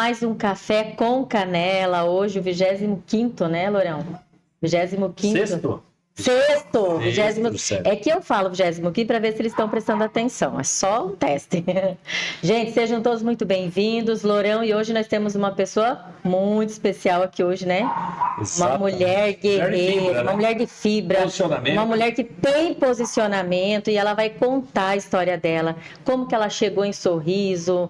mais um Café com Canela. Hoje o 25º, né, Lourão? 25º. Sexto, 20. É que eu falo 25 para ver se eles estão prestando atenção. É só um teste. Gente, sejam todos muito bem-vindos, Lourão. E hoje nós temos uma pessoa muito especial aqui hoje, né? Exatamente. Uma mulher guerreira, uma mulher de fibra, uma mulher que tem posicionamento e ela vai contar a história dela, como que ela chegou em Sorriso,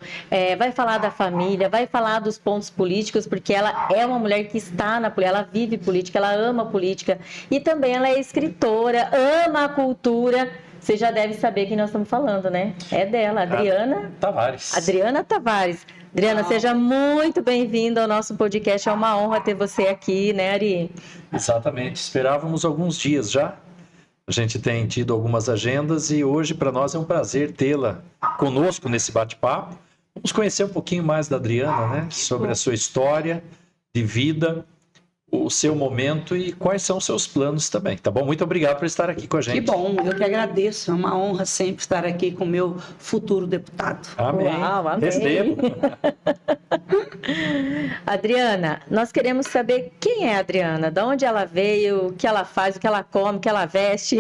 vai falar da família, vai falar dos pontos políticos, porque ela é uma mulher que está na política, ela vive política, ela ama política e também ela é escritora, ama a cultura. Você já deve saber quem nós estamos falando, né? É dela, Adriana Tavares. Adriana Tavares. Adriana, seja muito bem-vinda ao nosso podcast. É uma honra ter você aqui, né, Ari? Exatamente. Esperávamos alguns dias já. A gente tem tido algumas agendas e hoje para nós é um prazer tê-la conosco nesse bate-papo. Vamos conhecer um pouquinho mais da Adriana, né? Sobre a sua história de vida, o seu momento e quais são os seus planos também, tá bom? Muito obrigado por estar aqui com a gente. Que bom, eu que agradeço. É uma honra sempre estar aqui com o meu futuro deputado. Amém. Uau, amém. Recebo. Adriana, nós queremos saber quem é a Adriana, de onde ela veio, o que ela faz, o que ela come, o que ela veste.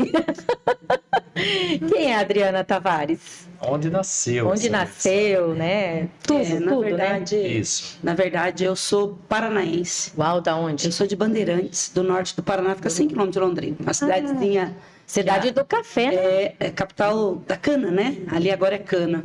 Quem é a Adriana Tavares? Onde nasceu. Onde nasceu, né? Tudo, na tudo, verdade, né? Isso. Na verdade, eu sou paranaense. Uau, da onde? Eu sou de Bandeirantes, do norte do Paraná, fica 100 km de Londrina. Uma cidadezinha... Cidade do café, né? É capital da cana, né? Ali agora é cana.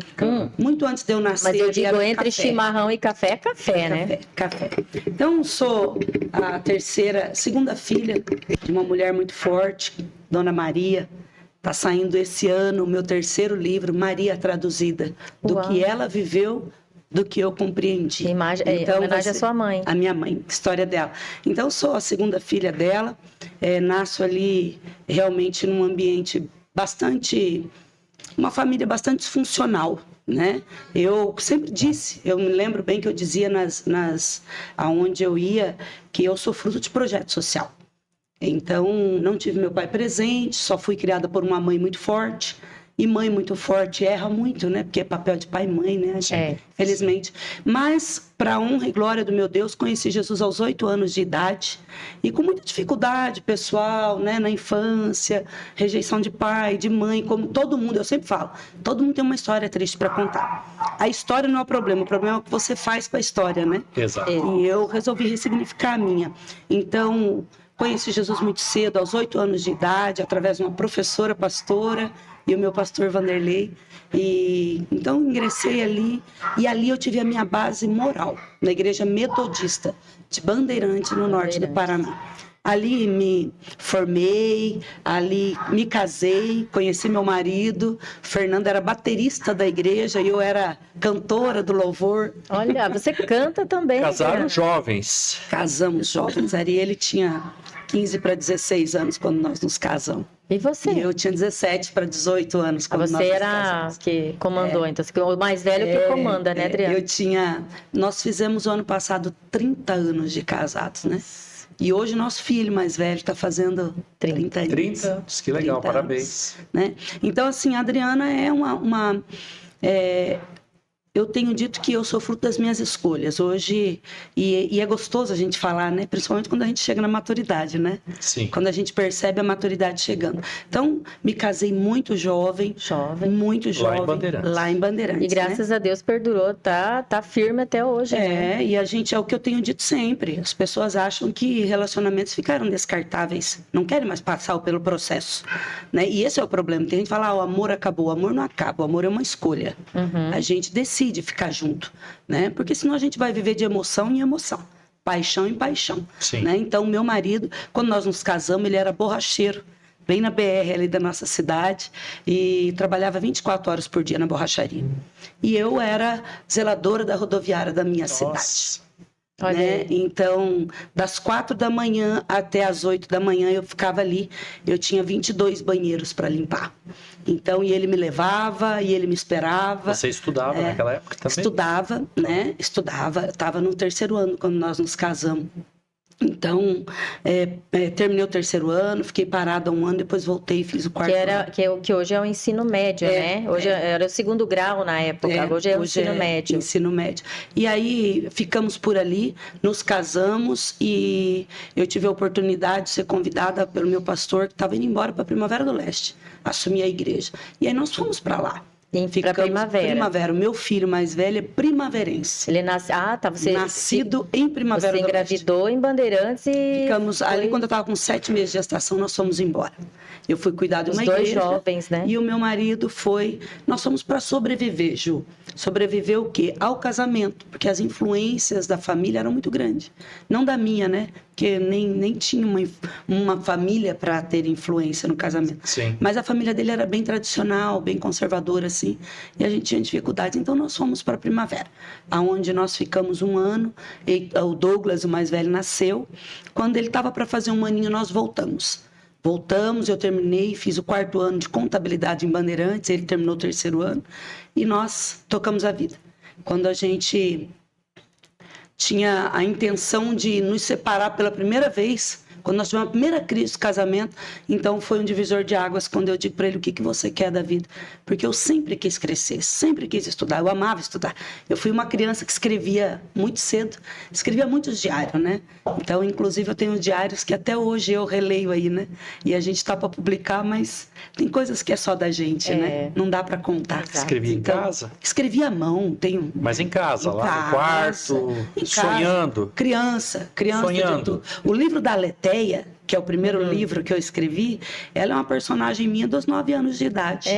Muito antes de eu nascer... Mas eu digo, era entre café. chimarrão e café, é café, né? Café. Então, sou a segunda filha de uma mulher muito forte, Dona Maria. Está saindo esse ano o meu terceiro livro, Maria Traduzida, do Uau. que ela viveu, do que eu compreendi. Homenagem à sua mãe. A minha mãe, história dela. Então, sou a segunda filha dela, nasço ali realmente num ambiente uma família bastante disfuncional, né? Eu sempre disse, eu me lembro bem que eu dizia aonde eu ia, que eu sou fruto de projeto social. Então, não tive meu pai presente, só fui criada por uma mãe muito forte. E mãe muito forte erra muito, né? Porque é papel de pai e mãe, né? Felizmente. Mas, para honra e glória do meu Deus, conheci Jesus aos 8 anos de idade. E com muita dificuldade pessoal, né? Na infância, rejeição de pai, de mãe, como todo mundo, eu sempre falo. Todo mundo tem uma história triste para contar. A história não é o problema é o que você faz com a história, né? Exato. E eu resolvi ressignificar a minha. Então... Conheci Jesus muito cedo, aos 8 anos de idade, através de uma professora pastora e o meu pastor Vanderlei. Então, ingressei ali e ali eu tive a minha base moral, na igreja metodista de Bandeirante, no norte do Paraná. Ali me formei, ali me casei, conheci meu marido. Fernando era baterista da igreja e eu era cantora do louvor. Olha, você canta também. Casaram jovens. Casamos jovens. Ari, ele tinha 15 para 16 anos quando nós nos casamos. E você? E eu tinha 17 para 18 anos quando nós nos casamos. Você era que comandou, então, o mais velho que comanda, né, Adriana? Nós fizemos o ano passado 30 anos de casados, né? E hoje nosso filho mais velho está fazendo 30 anos. 30 anos, que legal, parabéns. Anos, né? Então, assim, a Adriana é eu tenho dito que eu sou fruto das minhas escolhas hoje, e é gostoso a gente falar, né? Principalmente quando a gente chega na maturidade, né? Sim. Quando a gente percebe a maturidade chegando. Então, me casei muito jovem. Muito jovem. Lá em Bandeirantes. E graças a Deus perdurou, tá firme até hoje. Né? E a gente, é o que eu tenho dito sempre, as pessoas acham que relacionamentos ficaram descartáveis, não querem mais passar pelo processo, né? E esse é o problema, tem gente que fala, o amor acabou, o amor não acaba, o amor é uma escolha. A gente decide ficar junto, né? Porque senão a gente vai viver de emoção em emoção, paixão em paixão, né? Então, meu marido, quando nós nos casamos, ele era borracheiro, bem na BR ali da nossa cidade, e trabalhava 24 horas por dia na borracharia. E eu era zeladora da rodoviária da minha cidade. Né? Então, das 4 da manhã até as 8 da manhã eu ficava ali. Eu tinha 22 banheiros para limpar. Então, e ele me levava, e ele me esperava. Você estudava naquela época também? Estudava, né? Estudava. Eu estava no 3º ano quando nós nos casamos. Então, terminei o 3º ano, fiquei parada 1 ano, depois voltei e fiz o 4º ano. Que hoje é o ensino médio, né? Hoje era o 2º grau na época, hoje é o ensino médio. Ensino médio. E aí, ficamos por ali, nos casamos e eu tive a oportunidade de ser convidada pelo meu pastor, que estava indo embora para Primavera do Leste, assumir a igreja. E aí nós fomos para lá. Para Primavera. O meu filho mais velho é primaverense. Ele nascido em Primavera do Leste. Você engravidou em Bandeirantes e... Ficamos ali, quando eu estava com 7 meses de gestação, nós fomos embora. Eu fui cuidar de uma igreja. Os 2 jovens, né? E o meu marido foi... Nós fomos para sobreviver, Ju. Sobreviver o quê? Ao casamento. Porque as influências da família eram muito grandes. Não da minha, né? Porque nem tinha uma família para ter influência no casamento. Sim. Mas a família dele era bem tradicional, bem conservadora, assim. E a gente tinha dificuldade. Então, nós fomos para Primavera, onde nós ficamos 1 ano. E o Douglas, o mais velho, nasceu. Quando ele estava para fazer 1 aninho, nós voltamos. Eu terminei, fiz o 4º ano de contabilidade em Bandeirantes, ele terminou o 3º ano, e nós tocamos a vida. Quando a gente tinha a intenção de nos separar pela primeira vez, quando nós tivemos a primeira crise de casamento, então foi um divisor de águas quando eu digo para ele: o que você quer da vida? Porque eu sempre quis crescer, sempre quis estudar, eu amava estudar. Eu fui uma criança que escrevia muito cedo, escrevia muitos diários, né? Então, inclusive, eu tenho diários que até hoje eu releio aí, né? E a gente está para publicar, mas tem coisas que é só da gente, né? Não dá para contar. Exato. Escrevia em casa? Escrevia à mão, tenho... Mas em casa, Em lá casa, no quarto, em sonhando. casa. Criança Sonhando. de tudo. O livro da Letéia, que é o primeiro livro que eu escrevi, ela é uma personagem minha dos 9 anos de idade.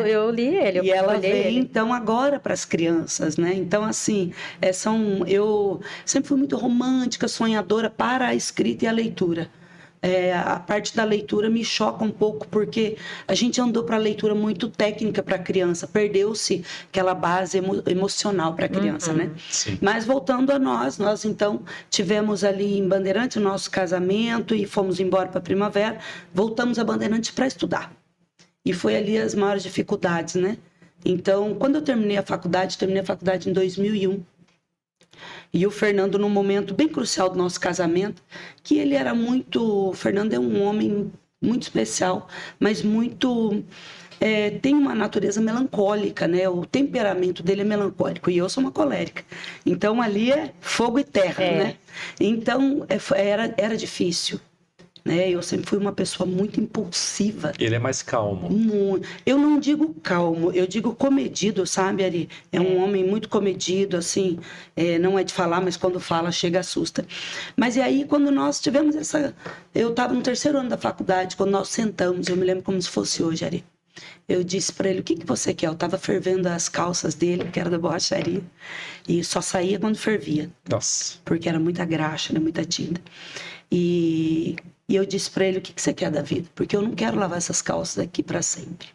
Eu li ele. E ela vem, ele. então, agora para as crianças, né? Então, assim, eu sempre fui muito romântica, sonhadora para a escrita e a leitura. A parte da leitura me choca um pouco, porque a gente andou para a leitura muito técnica para a criança, perdeu-se aquela base emocional para a criança, né? Sim. Mas voltando a nós então tivemos ali em Bandeirantes o nosso casamento e fomos embora para Primavera, voltamos a Bandeirantes para estudar. E foi ali as maiores dificuldades, né? Então, quando eu terminei a faculdade em 2001. E o Fernando, num momento bem crucial do nosso casamento, que ele era muito... O Fernando é um homem muito especial, mas muito... tem uma natureza melancólica, né? O temperamento dele é melancólico, e eu sou uma colérica. Então, ali é fogo e terra, né? Então, era difícil. Eu sempre fui uma pessoa muito impulsiva. Ele é mais calmo. Eu não digo calmo, eu digo comedido, sabe, Ari? É um homem muito comedido, assim, não é de falar, mas quando fala, chega, assusta. Mas e aí, quando nós tivemos eu estava no 3º ano da faculdade, quando nós sentamos, eu me lembro como se fosse hoje, Ari. Eu disse para ele: o que você quer? Eu estava fervendo as calças dele, que era da borracharia, e só saía quando fervia. Nossa. Porque era muita graxa, né? Muita tinta. E eu disse para ele: o que você quer da vida? Porque eu não quero lavar essas calças aqui para sempre.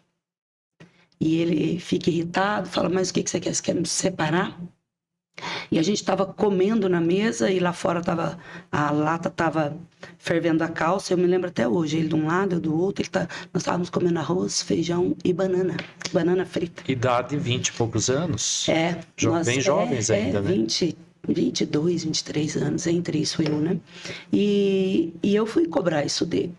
E ele fica irritado, fala: mas o que você quer? Você quer me separar? E a gente estava comendo na mesa e lá fora a lata estava fervendo a calça. Eu me lembro até hoje, ele de um lado, eu do outro. Nós estávamos comendo arroz, feijão e banana frita. Idade 20 e poucos anos? Bem jovens ainda, né? 22, 23 anos, entre isso eu, né? E eu fui cobrar isso dele.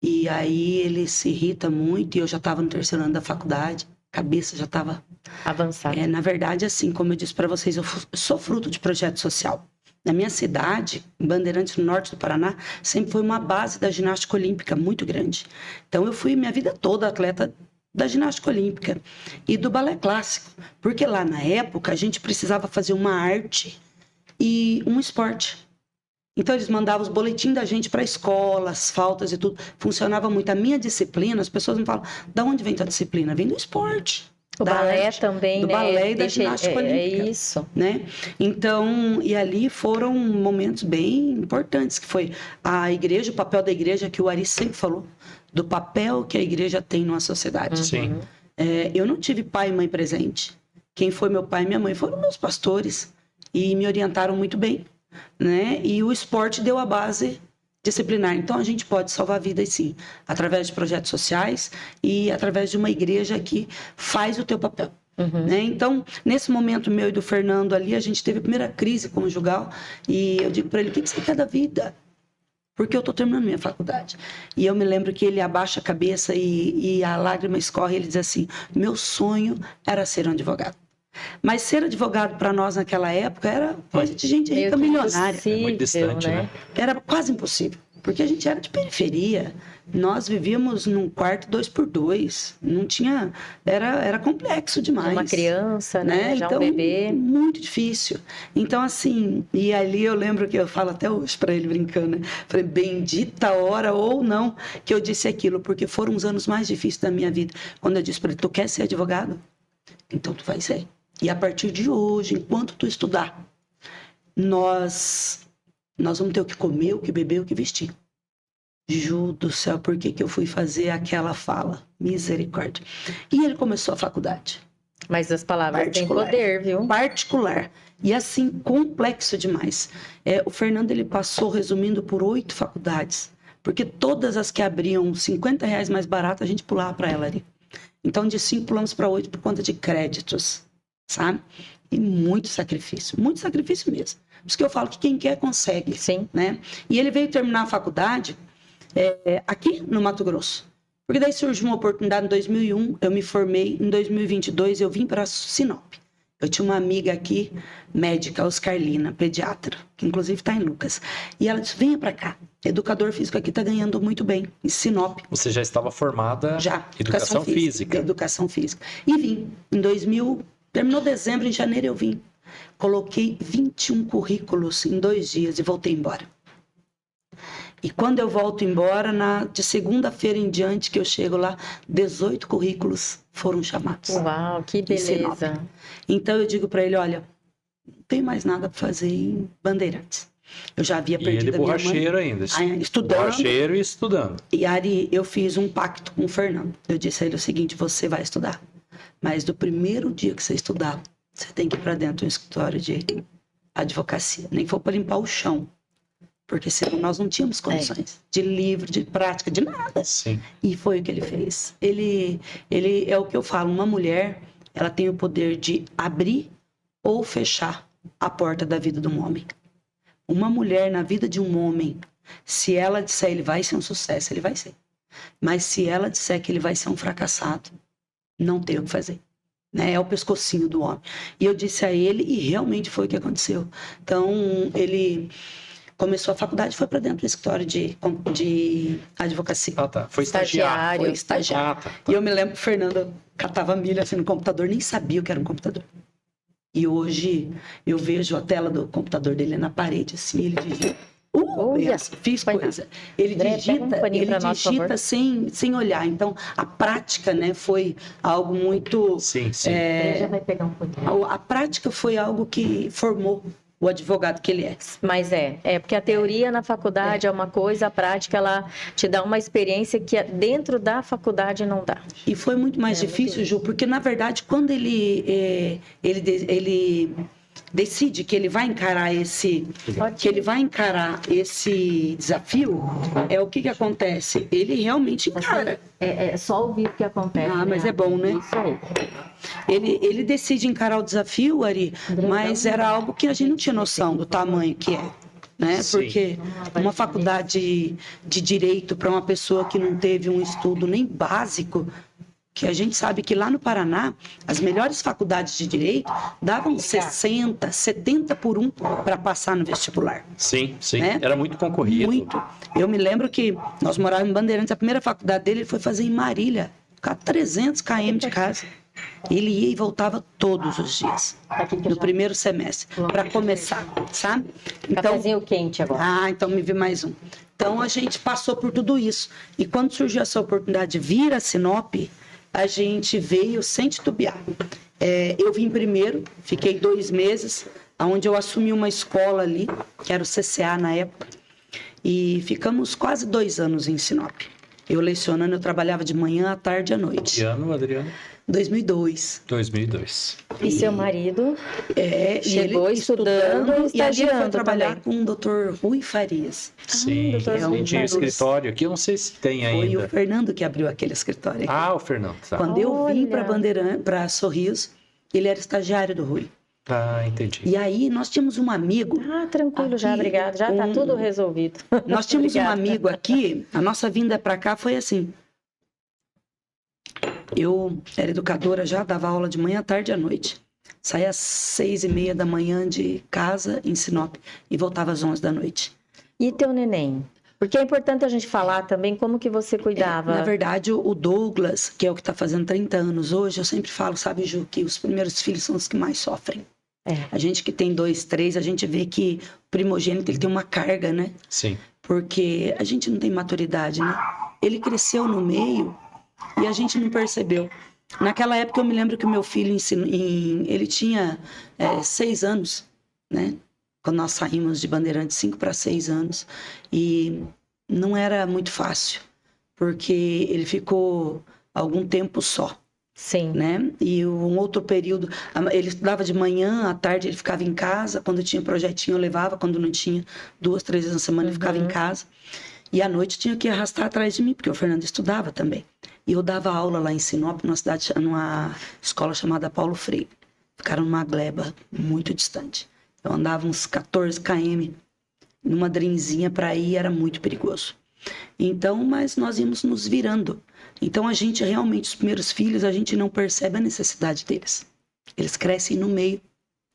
E aí ele se irrita muito, e eu já estava no 3º ano da faculdade, a cabeça já estava avançada. Na verdade, assim, como eu disse para vocês, eu sou fruto de projeto social. Na minha cidade, em Bandeirantes, no norte do Paraná, sempre foi uma base da ginástica olímpica muito grande. Então, eu fui minha vida toda atleta da ginástica olímpica e do balé clássico, porque lá na época a gente precisava fazer uma arte e um esporte. Então eles mandavam os boletins da gente para a escola, as faltas e tudo. Funcionava muito. A minha disciplina, as pessoas me falam: da onde vem tua disciplina? Vem do esporte. O balé arte, também, do né? balé e da ginástica olímpica. É isso. Né? Então, e ali foram momentos bem importantes, que foi a igreja, o papel da igreja, que o Ari sempre falou, do papel que a igreja tem numa sociedade. Sim. Eu não tive pai e mãe presente. Quem foi meu pai e minha mãe foram meus pastores, e me orientaram muito bem, né? E o esporte deu a base disciplinar. Então, a gente pode salvar vidas, sim, através de projetos sociais e através de uma igreja que faz o teu papel. Né? Então, nesse momento meu e do Fernando ali, a gente teve a primeira crise conjugal e eu digo para ele, o que você quer da vida? Porque eu estou terminando minha faculdade. E eu me lembro que ele abaixa a cabeça e a lágrima escorre e ele diz assim, meu sonho era ser um advogado. Mas ser advogado para nós naquela época era coisa de gente rica, milionária. É muito distante, né? Era quase impossível, porque a gente era de periferia. Nós vivíamos num quarto 2x2, não tinha... Era complexo demais. Uma criança, né? Já então, um bebê. Muito difícil. Então, assim, e ali eu lembro que eu falo até hoje para ele brincando, né? Falei, bendita hora ou não que eu disse aquilo, porque foram os anos mais difíceis da minha vida. Quando eu disse para ele, tu quer ser advogado? Então tu vai ser. E a partir de hoje, enquanto tu estudar, nós vamos ter o que comer, o que beber, o que vestir. Ju do céu, por que eu fui fazer aquela fala? Misericórdia. E ele começou a faculdade. Mas as palavras têm poder, viu? Particular. E assim, complexo demais. O Fernando, ele passou, resumindo, por 8 faculdades. Porque todas as que abriam R$50 mais barato, a gente pulava para ela ali. Então, de 5 pulamos para 8 por conta de créditos, sabe? E muito sacrifício mesmo. Por isso que eu falo que quem quer, consegue. Sim. Né? E ele veio terminar a faculdade aqui no Mato Grosso. Porque daí surgiu uma oportunidade em 2001, eu me formei, em 2022 eu vim para Sinop. Eu tinha uma amiga aqui, médica, Oscarlina, pediatra, que inclusive está em Lucas. E ela disse, venha para cá, educador físico aqui está ganhando muito bem, em Sinop. Você já estava formada em educação física. Educação física. E vim, em 2000, terminou dezembro, em janeiro eu vim. Coloquei 21 currículos em 2 dias e voltei embora. E quando eu volto embora, de segunda-feira em diante que eu chego lá, 18 currículos foram chamados. Uau, que beleza. Então eu digo para ele, olha, não tem mais nada para fazer em Bandeirantes. Eu já havia perdido a minha mãe. Borracheiro ainda. Estudando. Borracheiro e estudando. E Ari, eu fiz um pacto com o Fernando. Eu disse a ele o seguinte, você vai estudar. Mas do primeiro dia que você estudar, você tem que ir para dentro do escritório de advocacia. Nem for para limpar o chão. Porque senão nós não tínhamos condições de livro, de prática, de nada. Sim. E foi o que ele fez. Ele é o que eu falo, uma mulher, ela tem o poder de abrir ou fechar a porta da vida de um homem. Uma mulher na vida de um homem, se ela disser ele vai ser um sucesso, ele vai ser. Mas se ela disser que ele vai ser um fracassado, não tem o que fazer. Né? É o pescocinho do homem. E eu disse a ele, e realmente foi o que aconteceu. Então, ele começou a faculdade, foi para dentro do escritório de advocacia. Ah, tá. Foi estagiário. Foi estagiário. Ah, tá. E eu me lembro que o Fernando catava milha assim no computador, nem sabia o que era um computador. E hoje eu vejo a tela do computador dele na parede, assim, ele digita. Fiz coisa. Ele digita sem olhar. Então, a prática, né, foi algo muito... Sim. Já vai pegar um pouquinho. A prática foi algo que formou o advogado que ele é. Mas porque a teoria na faculdade é uma coisa, a prática ela te dá uma experiência que dentro da faculdade não dá. E foi muito mais difícil, Ju, porque na verdade quando ele decide que ele vai encarar esse desafio, o que acontece? Ele realmente encara. É só ouvir o que acontece. Mas é bom, né? Isso aí. Ele decide encarar o desafio, Ari, mas era algo que a gente não tinha noção do tamanho que é. Né? Porque uma faculdade de direito para uma pessoa que não teve um estudo nem básico, que a gente sabe que lá no Paraná, as melhores faculdades de direito davam 60, 70 por 1 para passar no vestibular. Sim. Né? Era muito concorrido. Muito. Eu me lembro que nós morávamos em Bandeirantes, a primeira faculdade dele ele foi fazer em Marília, ficar 300 km de casa. Ele ia e voltava todos os dias, no primeiro semestre, para começar, sabe? Então, cafezinho quente agora. Então me vi mais um. Então a gente passou por tudo isso. E quando surgiu essa oportunidade de vir a Sinop, a gente veio sem titubear. Eu vim primeiro, fiquei 2 meses, onde eu assumi uma escola ali, que era o CCA na época, e ficamos quase 2 anos em Sinop. Eu lecionando, eu trabalhava de manhã, à tarde e à noite. Que ano, Adriana? 2002. 2002. E seu marido chegou estudando e estagiando. E a gente foi trabalhar com o Dr. Rui Farias. Sim, tinha um escritório aqui, eu não sei se tem ainda. Foi o Fernando que abriu aquele escritório aqui. O Fernando, tá. Quando eu vim para Sorriso, Ele era estagiário do Rui. Ah, entendi. E aí nós tínhamos um amigo... Tranquilo já, obrigado. Já tá tudo resolvido. Nós tínhamos um amigo aqui, a nossa vinda para cá foi assim. Eu era educadora já, dava aula de manhã, tarde e à noite. Saía às 6h30 da manhã de casa, em Sinop, e voltava às 11 da noite. E teu neném? Porque é importante a gente falar também como que você cuidava. Na verdade, o Douglas, que é o que está fazendo 30 anos hoje, eu sempre falo, sabe, Ju, que os primeiros filhos são os que mais sofrem. A gente que tem 2, 3, a gente vê que o primogênito ele tem uma carga, né? Sim. Porque a gente não tem maturidade, né? Ele cresceu no meio e a gente não percebeu. Naquela época eu me lembro que o meu filho ele tinha 6 anos, né? Quando nós saímos de Bandeirantes, 5 para 6 anos. E não era muito fácil, porque ele ficou algum tempo só. Sim. Né? E um outro período, ele estudava de manhã, à tarde ele ficava em casa. Quando tinha projetinho eu levava, quando não tinha, 2, 3 vezes na semana ele ficava em casa. E à noite tinha que arrastar atrás de mim, porque o Fernando estudava também. E eu dava aula lá em Sinop, numa escola chamada Paulo Freire. Ficaram numa gleba muito distante. Eu andava uns 14 km numa drenzinha para ir, era muito perigoso. Então, mas nós íamos nos virando. Então, a gente realmente, os primeiros filhos, a gente não percebe a necessidade deles. Eles crescem no meio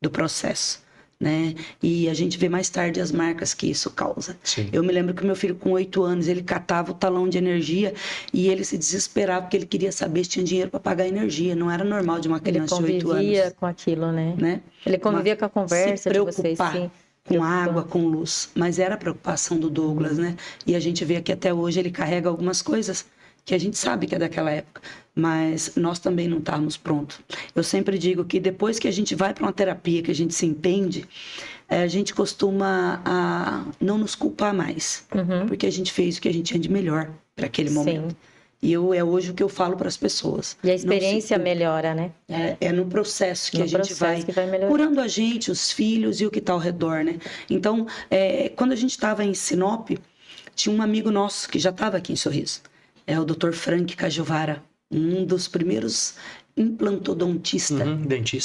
do processo, né? E a gente vê mais tarde as marcas que isso causa. Sim. Eu me lembro que meu filho, com 8 anos, ele catava o talão de energia e ele se desesperava porque ele queria saber se tinha dinheiro para pagar a energia. Não era normal de uma criança de 8 anos. Ele convivia com aquilo, né? Ele convivia com a conversa de vocês, sim. Com água, com luz. Mas era a preocupação do Douglas, né? E a gente vê que até hoje ele carrega algumas coisas que a gente sabe que é daquela época, mas nós também não estávamos prontos. Eu sempre digo que depois que a gente vai para uma terapia, que a gente se entende, a gente costuma não nos culpar mais, porque a gente fez o que a gente tinha de melhor para aquele momento. Sim. E é hoje o que eu falo para as pessoas. E a experiência melhora, né? É no processo que a gente vai curando a gente, os filhos e o que está ao redor, né? Então, quando a gente estava em Sinop, tinha um amigo nosso que já estava aqui em Sorriso. É o Dr. Frank Cajuvara, um dos primeiros implantodontistas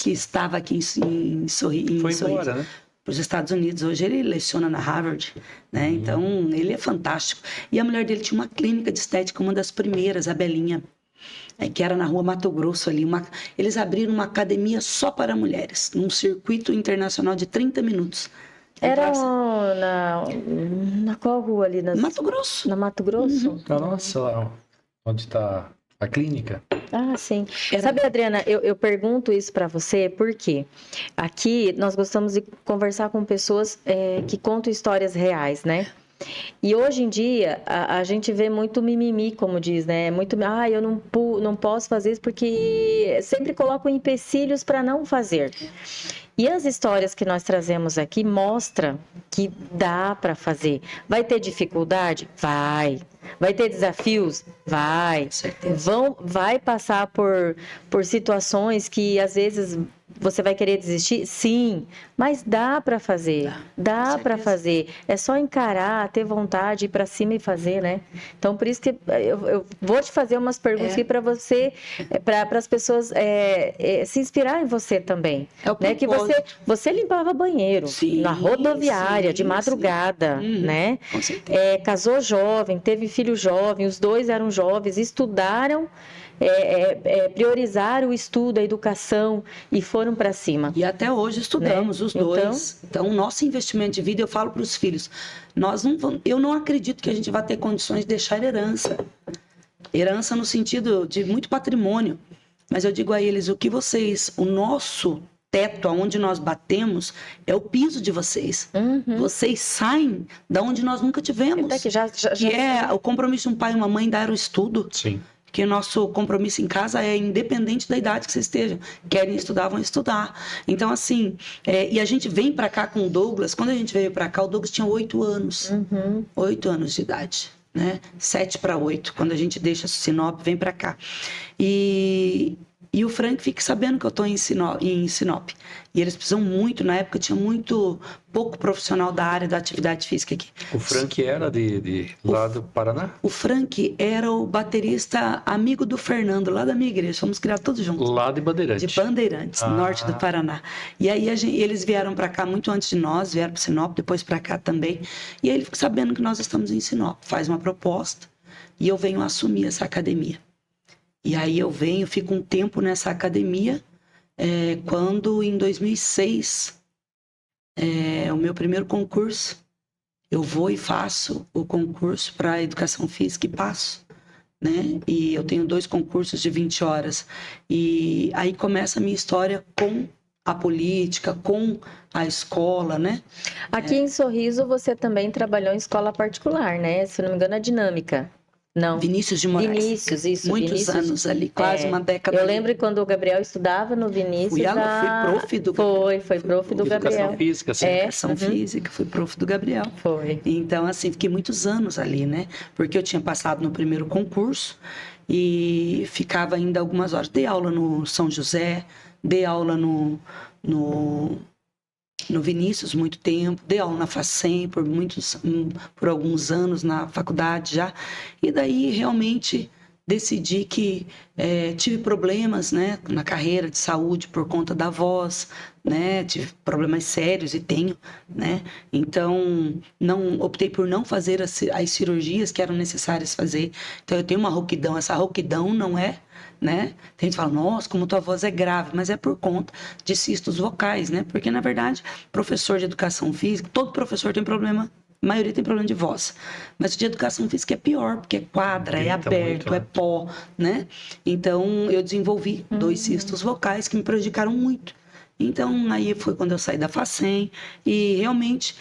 que estava aqui em Sorriso. Foi embora, né? Para os Estados Unidos. Hoje ele leciona na Harvard, né? Então, ele é fantástico. E a mulher dele tinha uma clínica de estética, uma das primeiras, a Belinha, que era na rua Mato Grosso ali. Eles abriram uma academia só para mulheres, num circuito internacional de 30 minutos. Era na qual rua ali? Mato Grosso. Na Mato Grosso? Nossa, lá onde está a clínica. Ah, sim. Sabe, Adriana, eu pergunto isso para você porque aqui nós gostamos de conversar com pessoas que contam histórias reais, né? E hoje em dia a gente vê muito mimimi, como diz, né? Muito, eu não posso fazer isso porque sempre colocam empecilhos para não fazer. E as histórias que nós trazemos aqui mostram que dá para fazer. Vai ter dificuldade? Vai. Vai ter desafios? Vai. Vai passar por situações que às vezes você vai querer desistir? Sim, mas dá para fazer. Dá para fazer. É só encarar, ter vontade, ir para cima e fazer, né? Então, por isso que eu vou te fazer umas perguntas aqui para você, para as pessoas se inspirar em você também. Né? Que você limpava banheiro na rodoviária, de madrugada, né? Com certeza. Casou jovem, teve filho jovem, os 2 eram jovens, estudaram, priorizaram o estudo, a educação e foram para cima. E até hoje estudamos, né? Os dois. Então, nosso investimento de vida, eu falo para os filhos, eu não acredito que a gente vai ter condições de deixar herança. Herança no sentido de muito patrimônio. Mas eu digo a eles, o nosso teto, aonde nós batemos, é o piso de vocês. Vocês saem da onde nós nunca tivemos. Até que é o compromisso de um pai e uma mãe dar o estudo. Sim. Que o nosso compromisso em casa é independente da idade que vocês estejam. Querem estudar, vão estudar. Então, assim, e a gente vem para cá com o Douglas. Quando a gente veio para cá, o Douglas tinha 8 anos. 8 anos de idade, né? 7 para 8, quando a gente deixa Sinop, vem para cá. E E o Frank fica sabendo que eu estou em Sinop. E eles precisam muito, na época tinha pouco profissional da área da atividade física aqui. O Frank era lá do Paraná? O Frank era o baterista amigo do Fernando, lá da minha igreja. Fomos criados todos juntos. Lá de Bandeirantes. De Bandeirantes, norte do Paraná. E aí eles vieram para cá muito antes de nós, vieram para Sinop, depois para cá também. E aí ele fica sabendo que nós estamos em Sinop, faz uma proposta e eu venho assumir essa academia. E aí eu fico um tempo nessa academia, quando em 2006, o meu primeiro concurso, eu vou e faço o concurso para educação física e passo, né? E eu tenho 2 concursos de 20 horas. E aí começa a minha história com a política, com a escola, né? Aqui em Sorriso você também trabalhou em escola particular, né? Se não me engano, a Dinâmica. Não. Vinícius de Moraes. Vinícius, isso. Muitos anos ali, quase uma década. Eu lembro quando o Gabriel estudava no Vinícius. Fui prof do Gabriel. Foi prof do Gabriel. Educação física, sim. Educação física, fui prof do Gabriel. Foi. Então, assim, fiquei muitos anos ali, né? Porque eu tinha passado no primeiro concurso ficava ainda algumas horas. Dei aula no São José, dei aula no Vinícius muito tempo, dei aula na Facem por alguns anos na faculdade já, e daí realmente decidi que tive problemas, né, na carreira de saúde por conta da voz, né, tive problemas sérios e tenho, né, então optei por não fazer as cirurgias que eram necessárias fazer. Então eu tenho uma rouquidão, essa rouquidão não é, né? Tem gente que fala, nossa, como tua voz é grave, mas é por conta de cistos vocais, né? Porque, na verdade, professor de educação física, todo professor tem problema, a maioria tem problema de voz. Mas o de educação física é pior, porque é quadra, é aberto, é pó, né? Então, eu desenvolvi 2 cistos vocais que me prejudicaram muito. Então, aí foi quando eu saí da Facem e realmente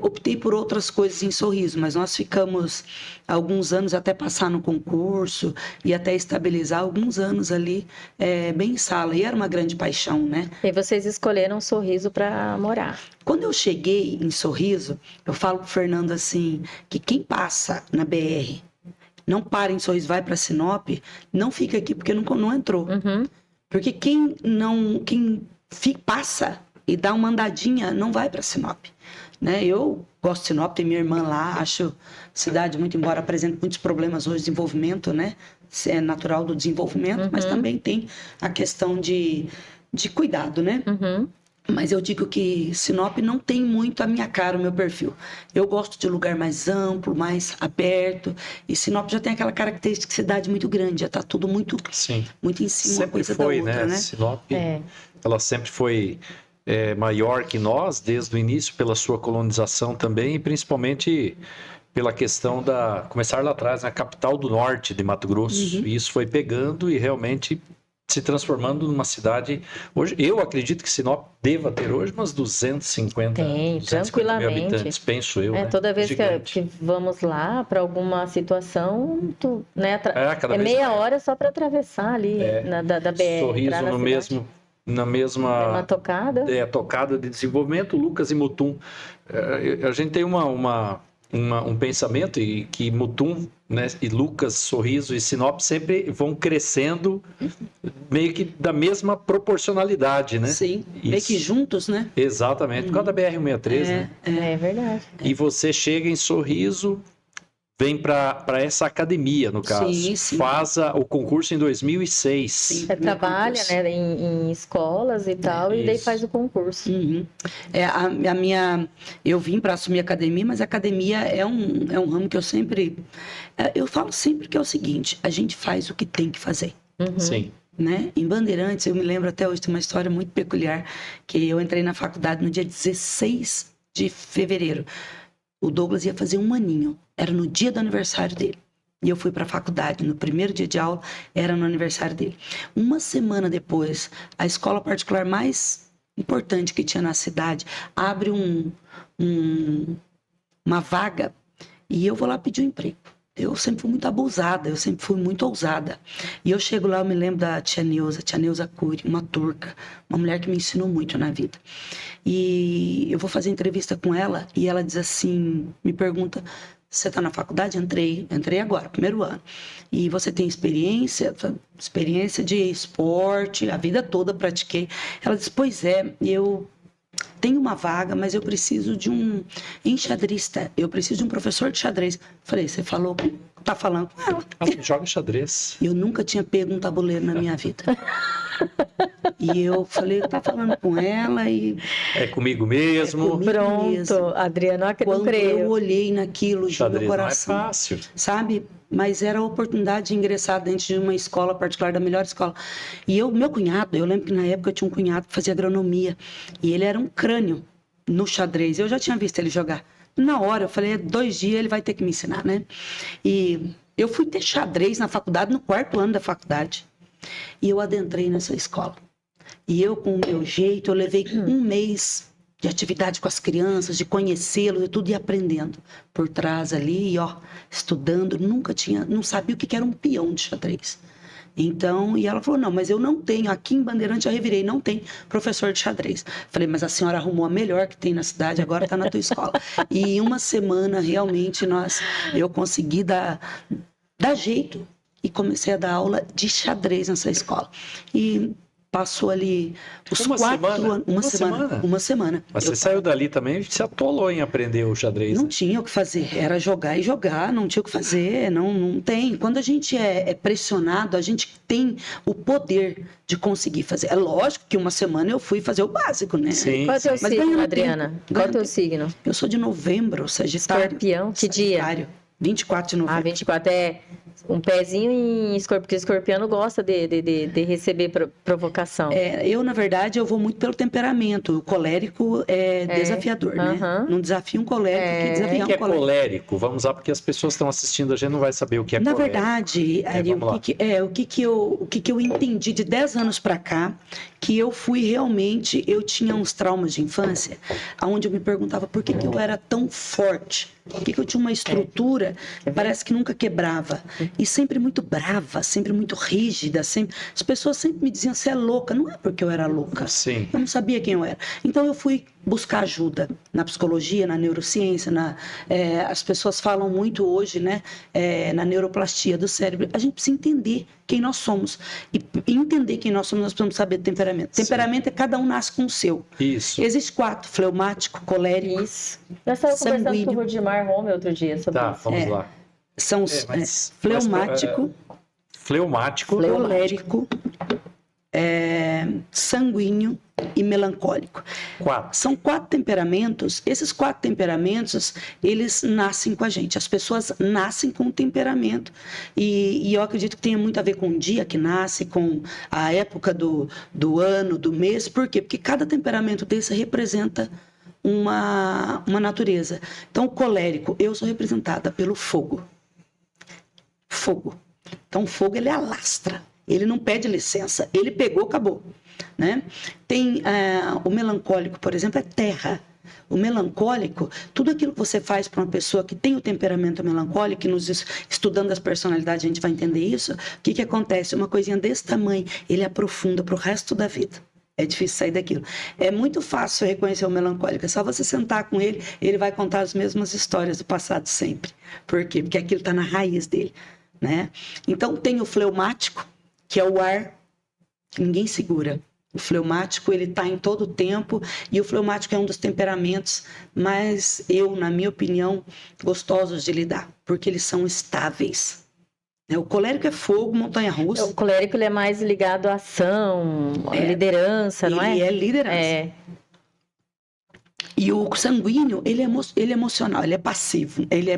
optei por outras coisas em Sorriso, mas nós ficamos alguns anos até passar no concurso e até estabilizar alguns anos ali bem em sala, e era uma grande paixão, né? E vocês escolheram Sorriso para morar. Quando eu cheguei em Sorriso, eu falo pro Fernando assim, que quem passa na BR, não para em Sorriso, vai para Sinop, não fica aqui porque não entrou. Porque quem passa e dá uma andadinha, não vai para Sinop, né? Eu gosto de Sinop, tem minha irmã lá, acho cidade muito, embora apresente muitos problemas hoje de desenvolvimento, né? É natural do desenvolvimento, mas também tem a questão de cuidado, né? Mas eu digo que Sinop não tem muito a minha cara, o meu perfil. Eu gosto de lugar mais amplo, mais aberto. E Sinop já tem aquela característica de cidade muito grande, já está tudo muito em cima sempre uma coisa foi, da outra, né? Sinop, ela sempre foi maior que nós, desde o início, pela sua colonização também, e principalmente pela questão começar lá atrás, na capital do norte de Mato Grosso. E isso foi pegando e realmente se transformando numa cidade. Hoje, eu acredito que Sinop deva ter hoje umas 250 mil habitantes, penso eu. Né? Toda vez que vamos lá para alguma situação, né, meia hora só para atravessar ali da BR. Sorriso na mesma tocada. Tocada de desenvolvimento, Lucas e Mutum. A gente tem um pensamento e que Mutum, né, e Lucas, Sorriso e Sinop sempre vão crescendo meio que da mesma proporcionalidade, né? Sim, meio que juntos, né? Exatamente, por causa da BR-163, né? É verdade. E você chega em Sorriso, vem para essa academia, no caso. Sim. Faz o concurso em 2006. Sim, trabalha, né, em escolas e tal, e daí faz o concurso. Eu vim para assumir a academia, mas a academia é um ramo que eu sempre... eu falo sempre que é o seguinte, a gente faz o que tem que fazer. Sim. Né? Em Bandeirantes, eu me lembro até hoje, tem uma história muito peculiar, que eu entrei na faculdade no dia 16 de fevereiro. O Douglas ia fazer 1 aninho, era no dia do aniversário dele. E eu fui para a faculdade, no primeiro dia de aula, era no aniversário dele. 1 semana depois, a escola particular mais importante que tinha na cidade abre uma vaga e eu vou lá pedir um emprego. Eu sempre fui muito abusada, eu sempre fui muito ousada. E eu chego lá, eu me lembro da tia Neuza Cury, uma turca, uma mulher que me ensinou muito na vida. E eu vou fazer entrevista com ela e ela diz assim, me pergunta, você está na faculdade? Entrei agora, primeiro ano. E você tem experiência de esporte, a vida toda pratiquei. Ela disse, pois é, eu tenho uma vaga, mas eu preciso de um enxadrista, eu preciso de um professor de xadrez. Falei, você tá falando com ela. Ela joga xadrez. Eu nunca tinha pego um tabuleiro na minha vida. E eu falei, tá falando com ela e... É comigo mesmo. Pronto, mesmo. Adriana, não Quando creio. eu olhei naquilo, de meu coração, não é fácil. sabe? Mas era a oportunidade de ingressar dentro de uma escola particular, da melhor escola. E meu cunhado, eu lembro que na época eu tinha um cunhado que fazia agronomia. E ele era um crânio no xadrez. Eu já tinha visto ele jogar. Na hora, eu falei, 2 dias ele vai ter que me ensinar, né? E eu fui ter xadrez na faculdade, no 4º ano da faculdade. E eu adentrei nessa escola. E eu, com o meu jeito, eu levei 1 mês de atividade com as crianças, de conhecê-los e tudo, e aprendendo por trás ali, ó, estudando, não sabia o que era um peão de xadrez. Então, e ela falou, não, mas eu não tenho, aqui em Bandeirante eu revirei, não tem professor de xadrez. Falei, mas a senhora arrumou a melhor que tem na cidade, agora está na tua escola. E em uma semana, realmente, eu consegui dar jeito e comecei a dar aula de xadrez nessa escola. E passou ali os 4 anos. Uma semana. Mas você saiu dali também e se atolou em aprender o xadrez. Não né? tinha o que fazer, era jogar e jogar, não tinha o que fazer, não tem. Quando a gente é pressionado, a gente tem o poder de conseguir fazer. É lógico que uma semana eu fui fazer o básico, né? Sim. Qual é o teu signo, Adriana? Tempo. Qual é o teu signo? Eu sou de novembro, Sagitário. Escorpião, que dia? Sagitário, 24 de novembro. 24 é um pezinho em escorpião, porque o escorpião gosta de receber provocação. Eu, na verdade, eu vou muito pelo temperamento. O colérico é desafiador, né? Não desafia um colérico que desafia O que é colérico? Vamos lá, porque as pessoas que estão assistindo, a gente não vai saber o que é na colérico. Na verdade, Ari, o que eu entendi de 10 anos para cá, que eu tinha uns traumas de infância, onde eu me perguntava por que eu era tão forte. Por que eu tinha uma estrutura que parece que nunca quebrava? E sempre muito brava, sempre muito rígida. As pessoas sempre me diziam, você é louca. Não é porque eu era louca. Sim. Eu não sabia quem eu era. Então eu fui buscar ajuda na psicologia, na neurociência. As pessoas falam muito hoje, né, na neuroplastia do cérebro. A gente precisa entender quem nós somos. E entender quem nós somos, nós precisamos saber do temperamento. Sim. Temperamento é cada um nasce com o seu. Isso. Existe 4, fleumático, colérico, Isso. Nós estávamos conversando com o Rudimar Rome outro dia sobre isso. Vamos lá. São os fleumático, colérico, sanguíneo e melancólico. 4. São 4 temperamentos. Esses 4 temperamentos, eles nascem com a gente. As pessoas nascem com o temperamento. E eu acredito que tenha muito a ver com o dia que nasce, com a época do ano, do mês. Por quê? Porque cada temperamento desse representa uma natureza. Então, o colérico, eu sou representada pelo fogo. Fogo. Então, o fogo, ele alastra. Ele não pede licença. Ele pegou, acabou. Né? Tem o melancólico, por exemplo, é terra. O melancólico, tudo aquilo que você faz para uma pessoa que tem o temperamento melancólico, estudando as personalidades a gente vai entender isso, o que acontece? Uma coisinha desse tamanho, ele aprofunda para o resto da vida. É difícil sair daquilo. É muito fácil reconhecer o melancólico. É só você sentar com ele, ele vai contar as mesmas histórias do passado sempre. Por quê? Porque aquilo está na raiz dele. Né? Então, tem o fleumático, que é o ar que ninguém segura. O fleumático, ele está em todo o tempo, e o fleumático é um dos temperamentos mais, na minha opinião, gostosos de lidar, porque eles são estáveis. O colérico é fogo, montanha-russa. O colérico ele é mais ligado à ação, à liderança, não é? Ele é liderança. E o sanguíneo, ele é emocional, ele é passivo, ele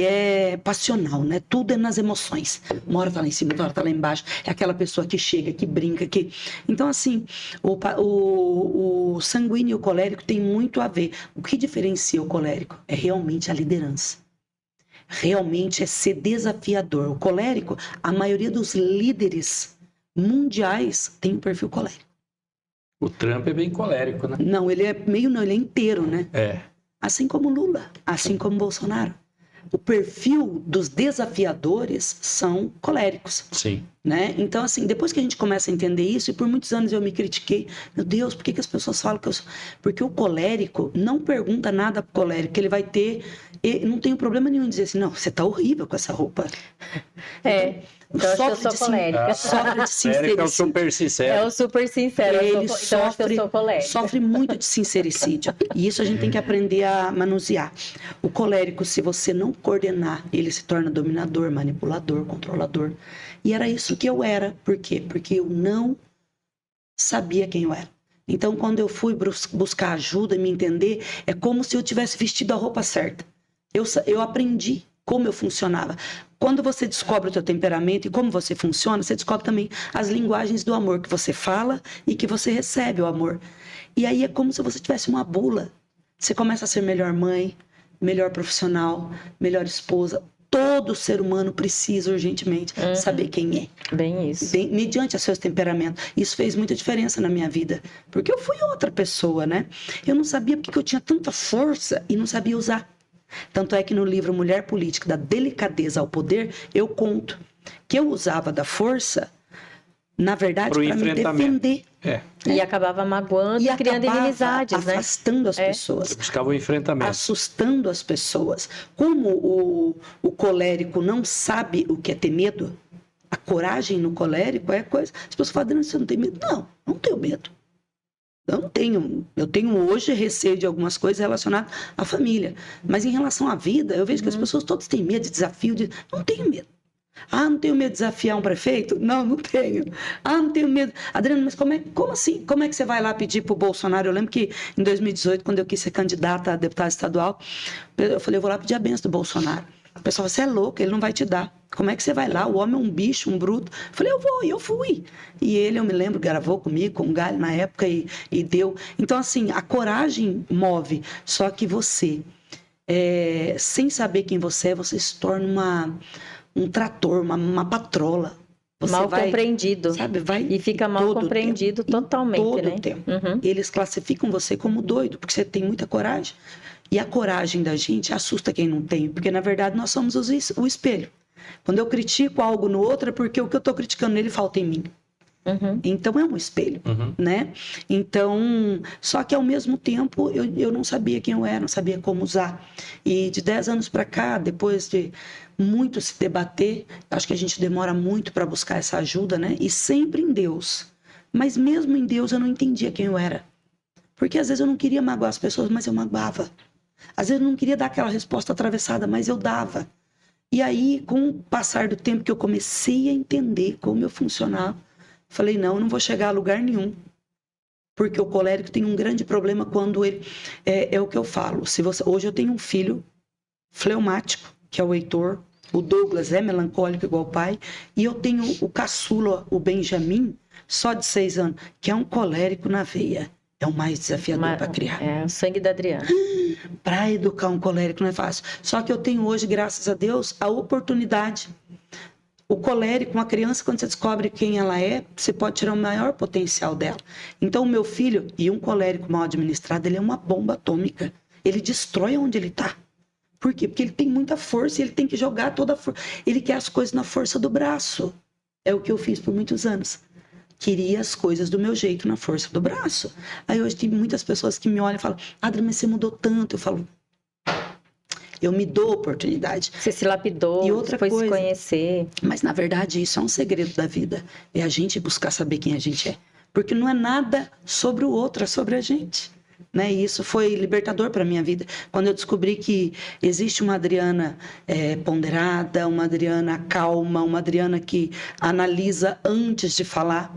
é passional, né? Tudo é nas emoções. Uma hora tá lá em cima, outra hora tá lá embaixo. É aquela pessoa que chega, que brinca, que... Então, assim, o sanguíneo e o colérico tem muito a ver. O que diferencia o colérico é realmente a liderança. Realmente é ser desafiador. O colérico, a maioria dos líderes mundiais tem um perfil colérico. O Trump é bem colérico, né? Não, ele é ele é inteiro, né? É. Assim como Lula, assim como Bolsonaro. O perfil dos desafiadores são coléricos. Sim. né? Então, assim, depois que a gente começa a entender isso, e por muitos anos eu me critiquei, meu Deus, por que as pessoas falam que eu sou... Porque o colérico não pergunta nada pro colérico, ele vai ter... Não tem problema nenhum em dizer assim, não, você tá horrível com essa roupa. Então acho que eu sou colérica. Sofre de É o super sincero. É o super sincero. Ele então acho que eu sou colérica. sofre muito de sincericídio. E isso a gente tem que aprender a manusear. O colérico, se você não coordenar, ele se torna dominador, manipulador, controlador. E era isso que eu era. Por quê? Porque eu não sabia quem eu era. Então, quando eu fui buscar ajuda e me entender, é como se eu tivesse vestido a roupa certa. Eu aprendi como eu funcionava. Quando você descobre o teu temperamento e como você funciona, você descobre também as linguagens do amor que você fala e que você recebe o amor. E aí é como se você tivesse uma bula. Você começa a ser melhor mãe, melhor profissional, melhor esposa. Todo ser humano precisa urgentemente saber quem é. Bem isso. Mediante os seus temperamentos. Isso fez muita diferença na minha vida. Porque eu fui outra pessoa, né? Eu não sabia porque eu tinha tanta força e não sabia usar. Tanto é que no livro Mulher Política, da Delicadeza ao Poder, eu conto que eu usava da força, na verdade, para me defender. E acabava magoando e criando inimizades, afastando as pessoas. Você buscava o enfrentamento. Assustando as pessoas. Como o colérico não sabe o que é ter medo, a coragem no colérico é coisa... As pessoas falam, você não tem medo? Não, não tenho medo. Eu tenho hoje receio de algumas coisas relacionadas à família. Mas em relação à vida, eu vejo que as pessoas todas têm medo de desafio. Não tenho medo. Não tenho medo de desafiar um prefeito? Não tenho. Não tenho medo. Adriana, mas como assim? Como é que você vai lá pedir para o Bolsonaro? Eu lembro que em 2018, quando eu quis ser candidata a deputada estadual, eu falei, eu vou lá pedir a benção do Bolsonaro. O pessoal, você é louco, ele não vai te dar. Como é que você vai lá? O homem é um bicho, um bruto. Eu falei, eu vou, e eu fui. E ele, eu me lembro, gravou comigo, com um galho na época e deu. Então, assim, a coragem move. Só que você, sem saber quem você é, você se torna um trator, uma patrola. Você mal compreendido. Sabe, e fica mal compreendido totalmente, todo né? O tempo. Eles classificam você como doido, porque você tem muita coragem. E a coragem da gente assusta quem não tem, porque na verdade nós somos o espelho. Quando eu critico algo no outro é porque o que eu estou criticando nele falta em mim. Então é um espelho, né? Então, só que ao mesmo tempo eu não sabia quem eu era, não sabia como usar. E de 10 anos para cá, depois de muito se debater, acho que a gente demora muito para buscar essa ajuda, né? E sempre em Deus. Mas mesmo em Deus eu não entendia quem eu era. Porque às vezes eu não queria magoar as pessoas, mas eu magoava. Às vezes eu não queria dar aquela resposta atravessada, mas eu dava. E aí, com o passar do tempo que eu comecei a entender como eu funcionava, falei, não, eu não vou chegar a lugar nenhum. Porque o colérico tem um grande problema quando ele... É o que eu falo. Hoje eu tenho um filho fleumático, que é o Heitor. O Douglas é melancólico igual o pai. E eu tenho o caçula, o Benjamin, só de 6 anos, que é um colérico na veia. É o mais desafiador para criar. É o sangue da Adriana. Para educar um colérico não é fácil. Só que eu tenho hoje, graças a Deus, a oportunidade. O colérico, uma criança, quando você descobre quem ela é, você pode tirar o maior potencial dela. Então, o meu filho, e um colérico mal administrado, ele é uma bomba atômica. Ele destrói onde ele está. Por quê? Porque ele tem muita força e ele tem que jogar toda a força. Ele quer as coisas na força do braço. É o que eu fiz por muitos anos. Queria as coisas do meu jeito, na força do braço. Aí hoje tem muitas pessoas que me olham e falam, Adri, mas você mudou tanto. Eu falo, eu me dou oportunidade. Você se lapidou, e outra foi coisa, se conhecer. Mas na verdade isso é um segredo da vida. É a gente buscar saber quem a gente é. Porque não é nada sobre o outro, é sobre a gente. Né? E isso foi libertador para a minha vida. Quando eu descobri que existe uma Adriana ponderada, uma Adriana calma, uma Adriana que analisa antes de falar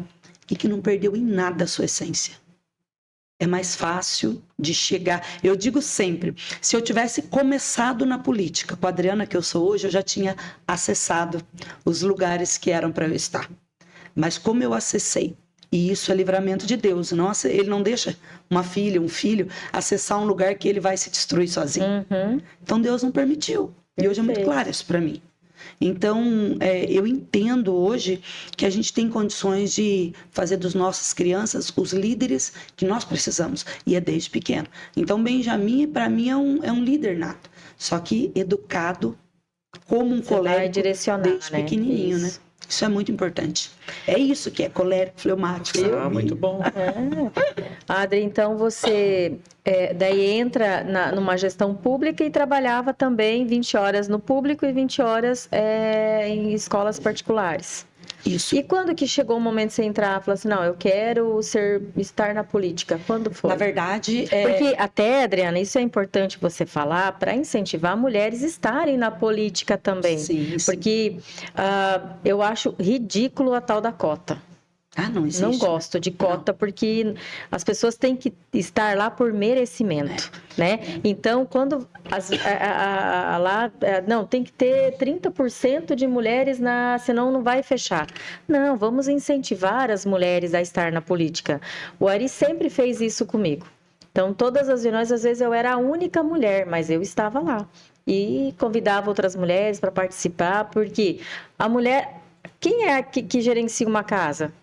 e que não perdeu em nada a sua essência. É mais fácil de chegar. Eu digo sempre, se eu tivesse começado na política com a Adriana que eu sou hoje, eu já tinha acessado os lugares que eram para eu estar. Mas como eu acessei, e isso é livramento de Deus. Nossa, ele não deixa uma filha, um filho, acessar um lugar que ele vai se destruir sozinho. Então, Deus não permitiu. E hoje é muito claro isso para mim. Então, eu entendo hoje que a gente tem condições de fazer dos nossas crianças os líderes que nós precisamos. E é desde pequeno. Então, Benjamin, para mim, é um líder nato. Só que educado como um colérico desde pequenininho, né? Isso é muito importante. É isso que é colérico, fleumático. Muito bom. Adri, então você daí entra numa gestão pública e trabalhava também 20 horas no público e 20 horas em escolas particulares. Isso. E quando que chegou o momento de você entrar e falar assim, não, eu quero estar na política? Quando foi? Na verdade, Porque até, Adriana, isso é importante você falar para incentivar mulheres a estarem na política também. Sim. Porque eu acho ridículo a tal da cota. Não existe. Não gosto de cota, porque as pessoas têm que estar lá por merecimento, né? Então, quando não, tem que ter 30% de mulheres senão não vai fechar. Não, vamos incentivar as mulheres a estar na política. O Ari sempre fez isso comigo. Então, todas as reuniões, às vezes eu era a única mulher, mas eu estava lá. E convidava outras mulheres para participar, porque a mulher... Quem é que gerencia uma casa?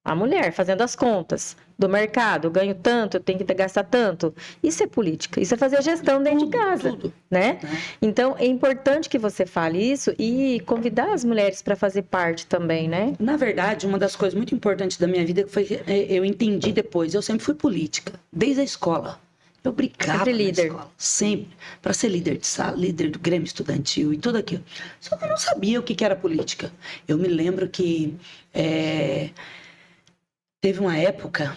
A mulher, fazendo as contas do mercado, eu ganho tanto, eu tenho que gastar tanto. Isso é política, isso é fazer a gestão dentro de casa, tudo. Né? Então, é importante que você fale isso e convidar as mulheres para fazer parte também, né? Na verdade, uma das coisas muito importantes da minha vida que foi eu entendi depois, eu sempre fui política, desde a escola. Eu brigava sempre líder. Na escola, sempre, para ser líder de sala, líder do Grêmio Estudantil e tudo aquilo. Só que eu não sabia o que era política. Eu me lembro que teve uma época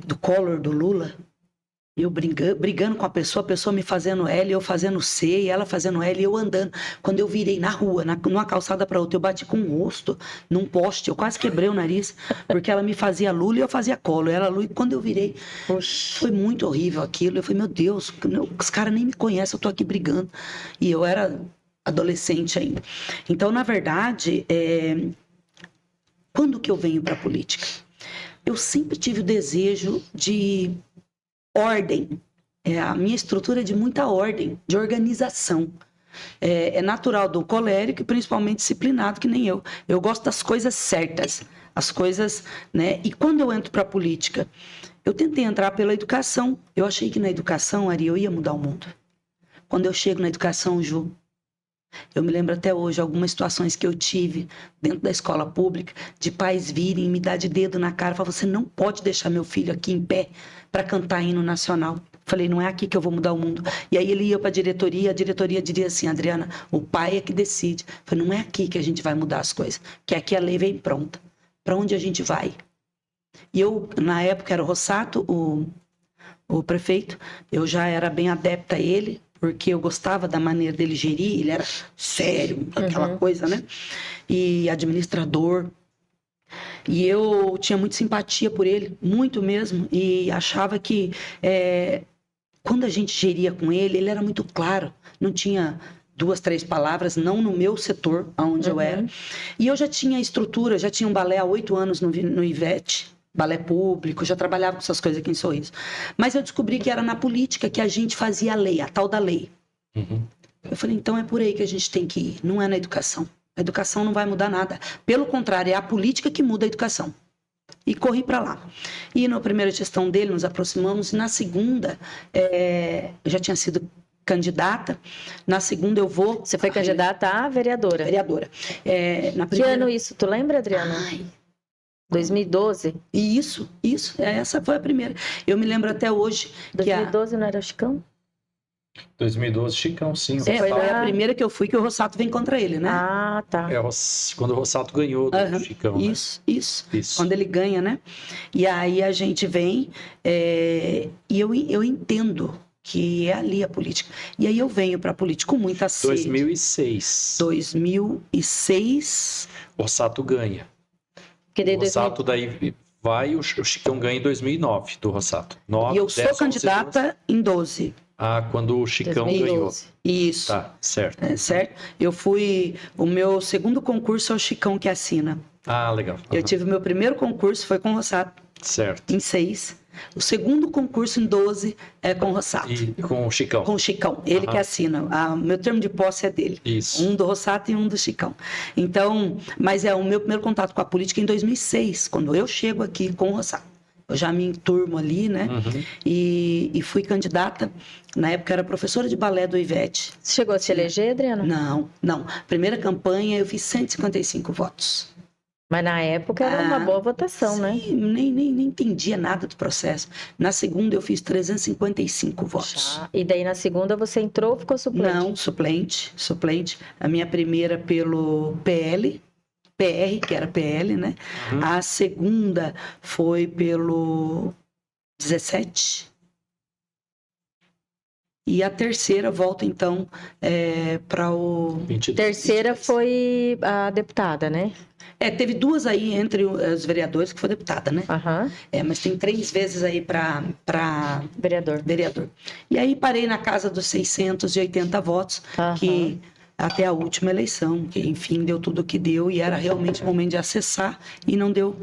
do Collor, do Lula, eu brigando com a pessoa me fazendo L, eu fazendo C, e ela fazendo L, e eu andando. Quando eu virei na rua, numa calçada para outra, eu bati com o rosto num poste, eu quase quebrei o nariz, porque ela me fazia Lula e eu fazia Collor. Ela Lula, e quando eu virei, foi muito horrível aquilo. Eu falei, meu Deus, os caras nem me conhecem, eu tô aqui brigando. E eu era adolescente ainda. Então, na verdade, quando que eu venho para a política? Eu sempre tive o desejo de ordem. A minha estrutura é de muita ordem, de organização. É natural do colérico e principalmente disciplinado, que nem eu. Eu gosto das coisas certas, as coisas, né? E quando eu entro para a política, eu tentei entrar pela educação. Eu achei que na educação, Ari, eu ia mudar o mundo. Quando eu chego na educação, Ju, eu me lembro até hoje algumas situações que eu tive dentro da escola pública, de pais virem e me dar de dedo na cara, falar, você não pode deixar meu filho aqui em pé para cantar hino nacional. Falei, não é aqui que eu vou mudar o mundo. E aí ele ia para a diretoria diria assim, Adriana, o pai é que decide. Falei, não é aqui que a gente vai mudar as coisas, que aqui a lei vem pronta. Para onde a gente vai? E eu, na época, era o Rossato, o prefeito, eu já era bem adepta a ele, porque eu gostava da maneira dele gerir, ele era sério, aquela coisa, né? E administrador. E eu tinha muita simpatia por ele, muito mesmo, e achava que quando a gente geria com ele, ele era muito claro, não tinha 2, 3 palavras, não no meu setor, onde eu era. E eu já tinha estrutura, já tinha um balé há 8 anos no Ivete, balé público, já trabalhava com essas coisas aqui em Sorriso. Mas eu descobri que era na política que a gente fazia a lei, a tal da lei. Eu falei, então é por aí que a gente tem que ir, não é na educação. A educação não vai mudar nada. Pelo contrário, é a política que muda a educação. E corri para lá. E na primeira gestão dele, nos aproximamos, e na segunda, eu já tinha sido candidata, na segunda eu vou... Você foi candidata a vereadora? Vereadora. Que ano isso? Tu lembra, Adriana? 2012? Isso. Essa foi a primeira. Eu me lembro até hoje 2012 não era o Chicão? 2012, Chicão, sim. Foi a primeira que eu fui, que o Rossato vem contra ele, né? Ah, tá. Quando o Rossato ganhou do Chicão. Isso. Quando ele ganha, né? E aí a gente vem e eu entendo que é ali a política. E aí eu venho para a política com muita sede. 2006. O Rossato ganha. O Rossato daí vai, o Chicão ganha em 2009 do Rossato. 9, e eu sou candidata em 12. Quando o Chicão 2012. ganhou. Isso. Tá, certo. Certo? Eu fui... O meu segundo concurso é o Chicão que assina. Legal. Eu tive o meu primeiro concurso, foi com o Rossato. Certo. Em 6. O segundo concurso em 12 é com o Rossato. E com o Chicão. Com o Chicão. Ele que assina. Meu termo de posse é dele. Isso. Um do Rossato e um do Chicão. Então, mas o meu primeiro contato com a política em 2006, quando eu chego aqui com o Rossato. Eu já me enturmo ali, né? E fui candidata. Na época era professora de balé do Ivete. Você chegou a se eleger, Adriana? Não. Primeira campanha eu fiz 155 votos. Mas na época era uma boa votação, sim, né? Nem entendia nada do processo. Na segunda eu fiz 355 votos. Já. E daí na segunda você entrou ou ficou suplente? Não, suplente. A minha primeira pelo PR, que era PL, né? Uhum. A segunda foi pelo 17. E a terceira volta, então, para o... 22. Terceira foi a deputada, né? Teve duas aí entre os vereadores, que foi deputada, né? Aham. Mas tem 3 vezes aí para Vereador. E aí parei na casa dos 680 votos, Aham. que até a última eleição, que enfim deu tudo o que deu e era realmente o momento de acessar e não deu.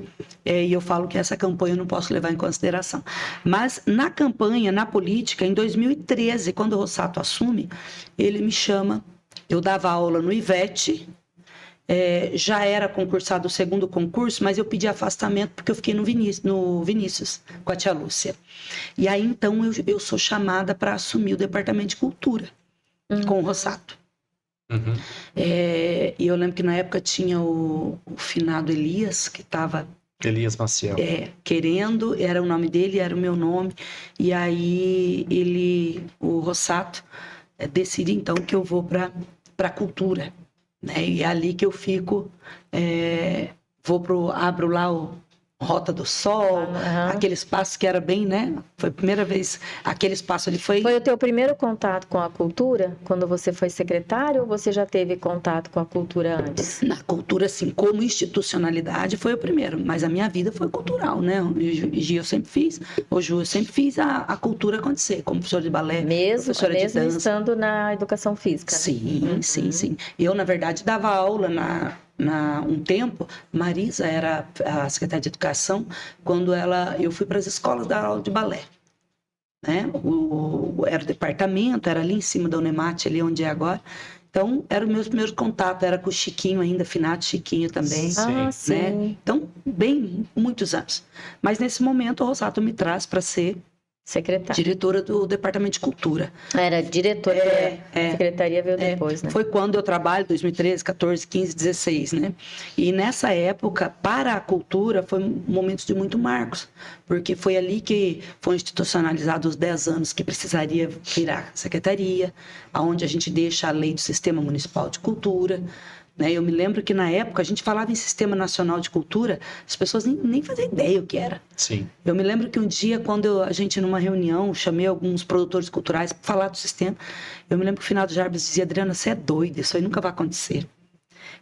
E eu falo que essa campanha eu não posso levar em consideração. Mas na campanha, na política, em 2013, quando o Rossato assume, ele me chama, eu dava aula no Ivete, já era concursado o segundo concurso, mas eu pedi afastamento porque eu fiquei no Vinícius, com a tia Lúcia. E aí, então, eu sou chamada para assumir o departamento de cultura com o Rossato. Uhum. E eu lembro que na época tinha o finado Elias, que estava Elias Maciel. querendo, era o nome dele, era o meu nome. E aí, o Rossato, decide, então, que eu vou para a cultura. Né? E é ali que eu fico, abro lá o Rota do Sol, aquele espaço que era bem, né? Foi a primeira vez, aquele espaço ali foi... Foi o teu primeiro contato com a cultura, quando você foi secretário, ou você já teve contato com a cultura antes? Na cultura, assim, como institucionalidade, foi o primeiro, mas a minha vida foi cultural, né? O Gi eu sempre fiz, o Ju eu sempre fiz a cultura acontecer, como professora de balé, professora de dança. Estando na educação física. Sim, sim. Eu, na verdade, dava aula um tempo. Marisa era a secretária de educação quando eu fui para as escolas dar aula de balé. Né? Era o departamento, era ali em cima da Unemate, ali onde é agora. Então, era o meu primeiro contato, era com o Chiquinho ainda, Finato Chiquinho também. Sim. Sim. Né? Então, muitos anos. Mas nesse momento, o Rossato me traz para ser secretária. Diretora do Departamento de Cultura. Era diretora, a secretaria veio depois, né? Foi quando eu trabalho, 2013, 14, 15, 16, né? E nessa época, para a cultura, foi momentos de muito marcos, porque foi ali que foi institucionalizado os 10 anos que precisaria virar secretaria, aonde a gente deixa a lei do Sistema Municipal de Cultura. Né? Eu me lembro que na época a gente falava em Sistema Nacional de Cultura, as pessoas nem faziam ideia o que era. Sim. Eu me lembro que um dia, quando a gente, numa reunião, chamei alguns produtores culturais para falar do sistema, eu me lembro que o Finado Jarbas dizia: Adriana, você é doida, isso aí nunca vai acontecer.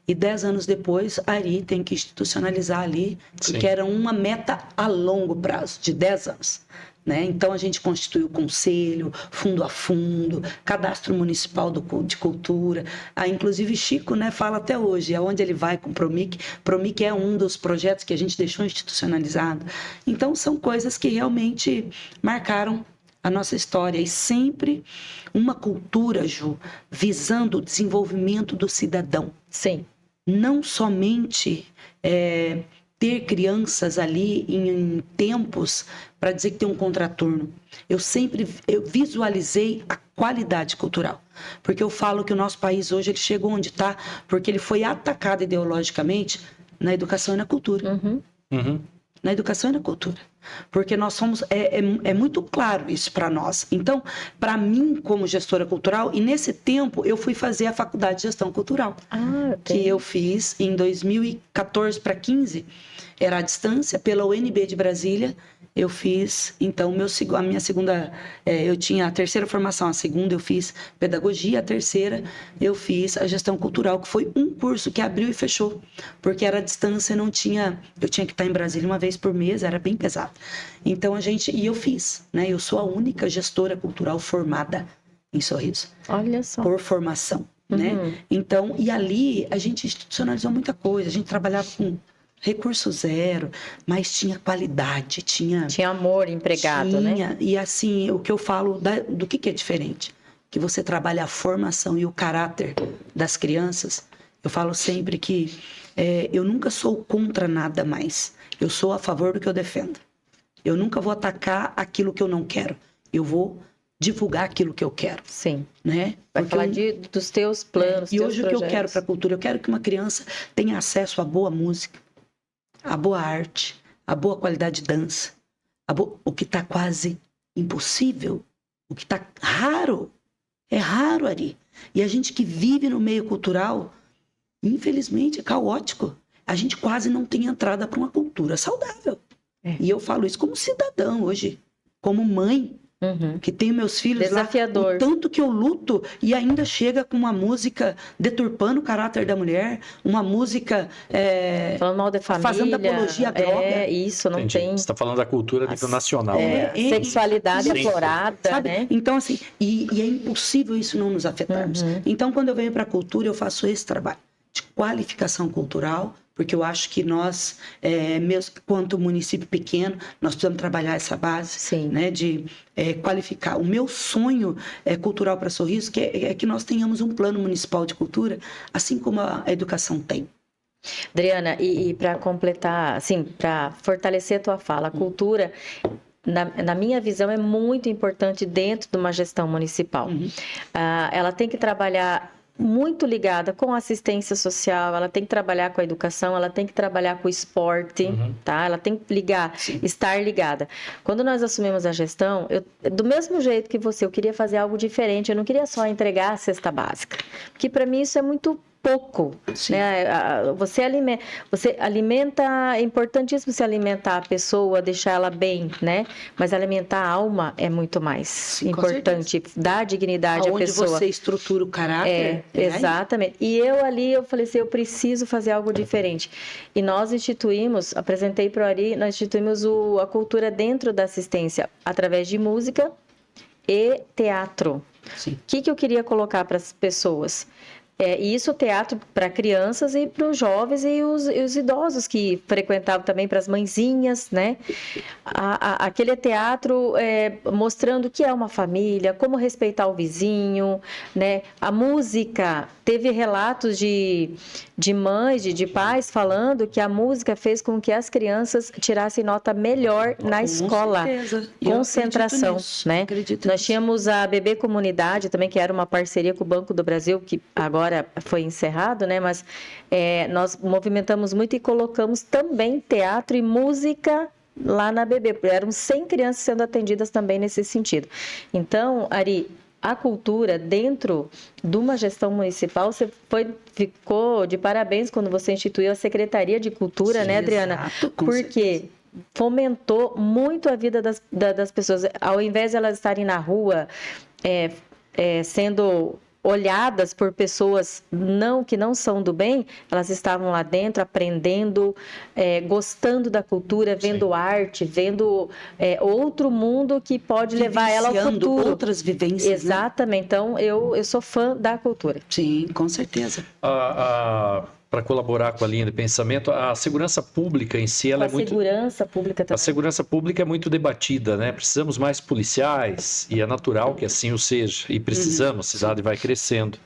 E 10 anos depois, a Ari tem que institucionalizar ali, porque era uma meta a longo prazo, de 10 anos. Né? Então, a gente constituiu o conselho, fundo a fundo, cadastro municipal de cultura. Inclusive, Chico, né, fala até hoje, aonde ele vai com o Promic. Promic é um dos projetos que a gente deixou institucionalizado. Então, são coisas que realmente marcaram a nossa história. E sempre uma cultura, Ju, visando o desenvolvimento do cidadão. Sim. Não somente... ter crianças ali em tempos para dizer que tem um contraturno. Eu visualizei a qualidade cultural. Porque eu falo que o nosso país hoje ele chegou onde está porque ele foi atacado ideologicamente na educação e na cultura. Uhum. Na educação e na cultura. Porque nós somos... É muito claro isso para nós. Então, para mim, como gestora cultural, e nesse tempo eu fui fazer a faculdade de gestão cultural. Que eu fiz em 2014 para 15, era à distância, pela UNB de Brasília. Eu fiz, então, a minha segunda... eu tinha a terceira formação, a segunda eu fiz pedagogia, a terceira eu fiz a gestão cultural, que foi um curso que abriu e fechou, porque era à distância, eu tinha que estar em Brasília uma vez por mês, era bem pesado. Então, e eu fiz, né? Eu sou a única gestora cultural formada em Sorriso. Olha só. Por formação, né? Então, e ali a gente institucionalizou muita coisa, a gente trabalhava com recurso zero, mas tinha qualidade, tinha amor empregado, né? E assim, o que eu falo do que é diferente, que você trabalha a formação e o caráter das crianças. Eu falo sempre que eu nunca sou contra nada mais, eu sou a favor do que eu defendo. Eu nunca vou atacar aquilo que eu não quero, eu vou divulgar aquilo que eu quero. Sim. Né? Vai falar dos teus planos, e teus hoje projetos. O que eu quero para a cultura, eu quero que uma criança tenha acesso a boa música, a boa arte, a boa qualidade de dança, o que está quase impossível, o que está raro. É raro, Ari. E a gente que vive no meio cultural, infelizmente, é caótico. A gente quase não tem entrada para uma cultura saudável. E eu falo isso como cidadão hoje, como mãe, que tenho meus filhos desafiador. Lá, o tanto que eu luto e ainda chega com uma música deturpando o caráter da mulher, uma música falando mal da família, fazendo apologia à droga. Isso, não Entendi. tem... Você está falando da cultura a nível nacional. Né? Sexualidade aflorada, sabe? né? Então, assim, e é impossível isso não nos afetarmos. Então, quando eu venho para a cultura, eu faço esse trabalho de qualificação cultural, porque eu acho que nós, mesmo quanto município pequeno, nós precisamos trabalhar essa base, né, de qualificar. O meu sonho cultural para Sorriso é que nós tenhamos um plano municipal de cultura, assim como a educação tem. Adriana, e para completar, assim, para fortalecer a tua fala, a cultura, na minha visão, é muito importante dentro de uma gestão municipal. Ela tem que trabalhar muito ligada com a assistência social, ela tem que trabalhar com a educação, ela tem que trabalhar com o esporte, tá? Ela tem que estar ligada. Quando nós assumimos a gestão, do mesmo jeito que você, eu queria fazer algo diferente, eu não queria só entregar a cesta básica, porque para mim isso é muito pouco, né? Você alimenta, é importantíssimo você alimentar a pessoa, deixar ela bem, né? Mas alimentar a alma é muito mais importante, dar dignidade à pessoa. Onde você estrutura o caráter. Exatamente. E eu falei assim, eu preciso fazer algo diferente. E nós apresentei para o Ari, nós instituímos a cultura dentro da assistência, através de música e teatro. O que eu queria colocar para as pessoas? Isso, teatro para crianças e para os jovens e os idosos que frequentavam também, para as mãezinhas, né? Aquele teatro mostrando o que é uma família, como respeitar o vizinho, né? A música, teve relatos de mães, de pais falando que a música fez com que as crianças tirassem nota melhor na escola. Certeza. Concentração, né? Nós tínhamos a Bebê Comunidade também, que era uma parceria com o Banco do Brasil, que agora foi encerrado, né? Mas nós movimentamos muito e colocamos também teatro e música lá na Bebê. Eram 100 crianças sendo atendidas também nesse sentido. Então, Ari, a cultura dentro de uma gestão municipal, você ficou de parabéns quando você instituiu a Secretaria de Cultura, né, Adriana? Exato, porque fomentou muito a vida das pessoas. Ao invés de elas estarem na rua sendo olhadas por pessoas que não são do bem, elas estavam lá dentro aprendendo, gostando da cultura, vendo arte, vendo outro mundo que pode levar ela ao futuro. Outras vivências. Exatamente. Né? Então, eu sou fã da cultura. Sim, com certeza. Para colaborar com a linha de pensamento, a segurança pública em si, ela é muito... segurança pública também. A segurança pública é muito debatida, né? Precisamos mais policiais e é natural que assim o seja. E precisamos, a cidade vai crescendo.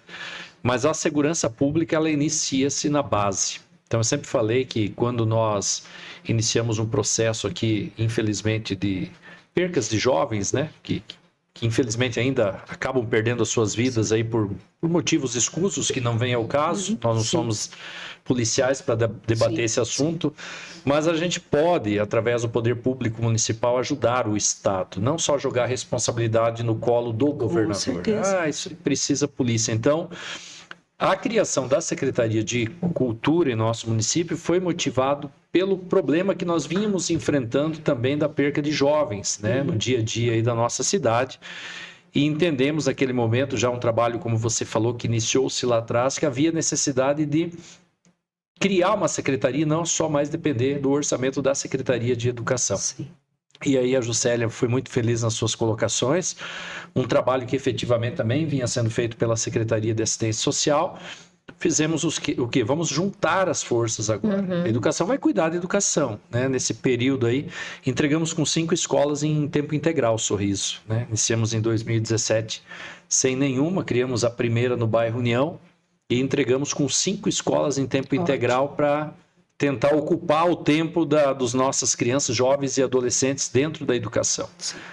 Mas a segurança pública, ela inicia-se na base. Então, eu sempre falei que quando nós iniciamos um processo aqui, infelizmente, de percas de jovens, né? Que infelizmente ainda acabam perdendo as suas vidas aí por motivos escusos que não vêm ao caso. Nós não somos policiais para debater esse assunto, mas a gente pode, através do poder público municipal, ajudar o Estado, não só jogar a responsabilidade no colo do governador. Isso precisa polícia. Então, a criação da Secretaria de Cultura em nosso município foi motivado pelo problema que nós vínhamos enfrentando também da perca de jovens, né, no dia a dia aí da nossa cidade. E entendemos naquele momento, já um trabalho, como você falou, que iniciou-se lá atrás, que havia necessidade de criar uma secretaria e não só mais depender do orçamento da Secretaria de Educação. Sim. E aí a Juscelia foi muito feliz nas suas colocações, um trabalho que efetivamente também vinha sendo feito pela Secretaria de Assistência Social. Fizemos o quê? Vamos juntar as forças agora. A educação vai cuidar da educação, né? Nesse período aí, entregamos com 5 escolas em tempo integral, Sorriso, né? Iniciamos em 2017 sem nenhuma, criamos a primeira no bairro União e entregamos com 5 escolas em tempo integral para tentar ocupar o tempo dos nossas crianças, jovens e adolescentes dentro da educação.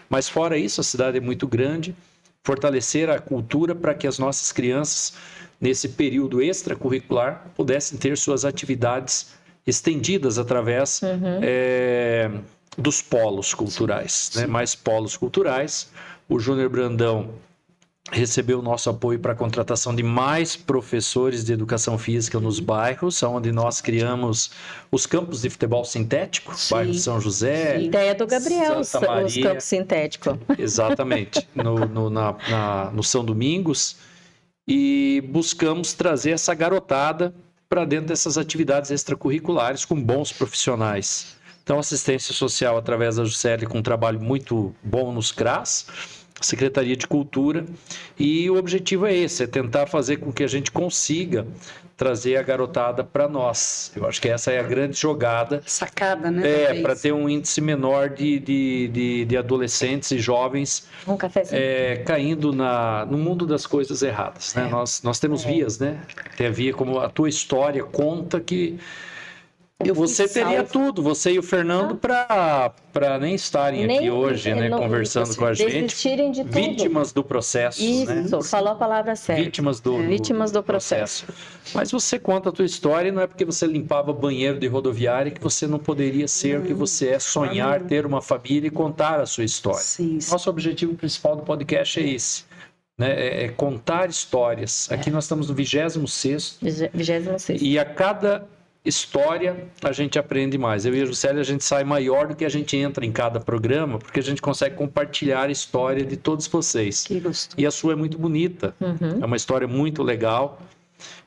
Mas fora isso, a cidade é muito grande, fortalecer a cultura para que as nossas crianças, nesse período extracurricular, pudessem ter suas atividades estendidas através dos polos culturais, né? Mais polos culturais. O Júnior Brandão recebeu o nosso apoio para a contratação de mais professores de educação física nos bairros, onde nós criamos os campos de futebol sintético, bairro São José. Ideia do Gabriel, Santa Maria, os campos sintéticos. Exatamente, no São Domingos. E buscamos trazer essa garotada para dentro dessas atividades extracurriculares com bons profissionais. Então, assistência social através da Juscelia, com um trabalho muito bom nos CRAS, Secretaria de Cultura, e o objetivo é esse, é tentar fazer com que a gente consiga trazer a garotada para nós. Eu acho que essa é a grande jogada. Sacada, né? Para ter um índice menor de adolescentes e jovens caindo no mundo das coisas erradas. Né? Nós temos vias, né? Tem a via como a tua história conta que você teria tudo, você e o Fernando, para nem estarem aqui hoje, né, conversando com a gente. Desistirem de tudo. Vítimas do processo. Isso, né? Falou a palavra certa. Vítimas do processo. Mas você conta a tua história e não é porque você limpava banheiro de rodoviária que você não poderia ser o que você é, sonhar, ter uma família e contar a sua história. Sim. Nosso objetivo principal do podcast é esse. Né? É contar histórias. Aqui nós estamos no 26º. 26º. E a cada história a gente aprende mais. Eu e a Juscelia, a gente sai maior do que a gente entra em cada programa, porque a gente consegue compartilhar a história de todos vocês. Que gostoso. E a sua é muito bonita. É uma história muito legal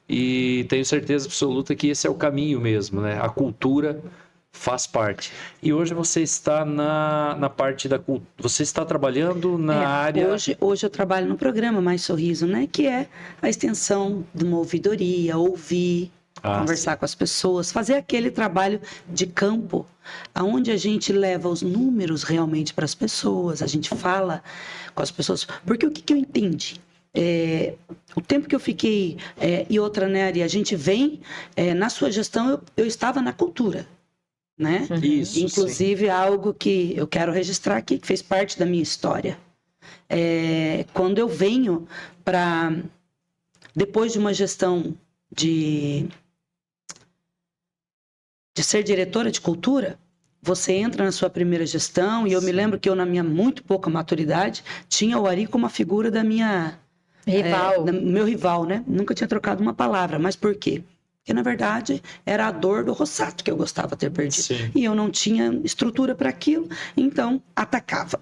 e tenho certeza absoluta que esse é o caminho mesmo, né? A cultura faz parte. E hoje você está na parte da cultura. Você está trabalhando na área... Hoje eu trabalho no programa Mais Sorriso, né? Que é a extensão de uma ouvidoria, ouvir, conversar com as pessoas, fazer aquele trabalho de campo, onde a gente leva os números realmente para as pessoas, a gente fala com as pessoas. Porque o que eu entendi? O tempo que eu fiquei, e outra, né, Ari, a gente vem, na sua gestão, eu estava na cultura, né? Isso, inclusive, sim. Algo que eu quero registrar aqui, que fez parte da minha história. Quando eu venho para, depois de uma gestão de ser diretora de cultura, você entra na sua primeira gestão, e eu me lembro que eu, na minha muito pouca maturidade, tinha o Ari como a figura da minha... Rival. Meu rival, né? Nunca tinha trocado uma palavra, mas por quê? Porque, na verdade, era a dor do Rossato que eu gostava de ter perdido. Sim. E eu não tinha estrutura para aquilo, então atacava.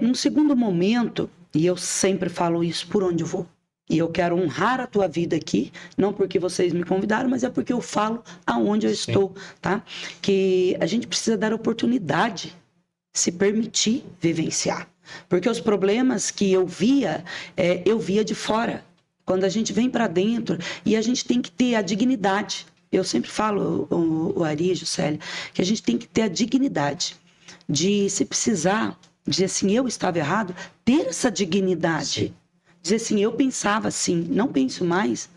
Num segundo momento, e eu sempre falo isso por onde eu vou, e eu quero honrar a tua vida aqui, não porque vocês me convidaram, mas é porque eu falo aonde eu estou, tá? Que a gente precisa dar oportunidade, se permitir vivenciar. Porque os problemas que eu via de fora. Quando a gente vem para dentro, e a gente tem que ter a dignidade. Eu sempre falo, o Ari, Juscelia, que a gente tem que ter a dignidade de, se precisar, dizer assim, eu estava errado, ter essa dignidade. Sim. Dizer assim, eu pensava assim, não penso mais.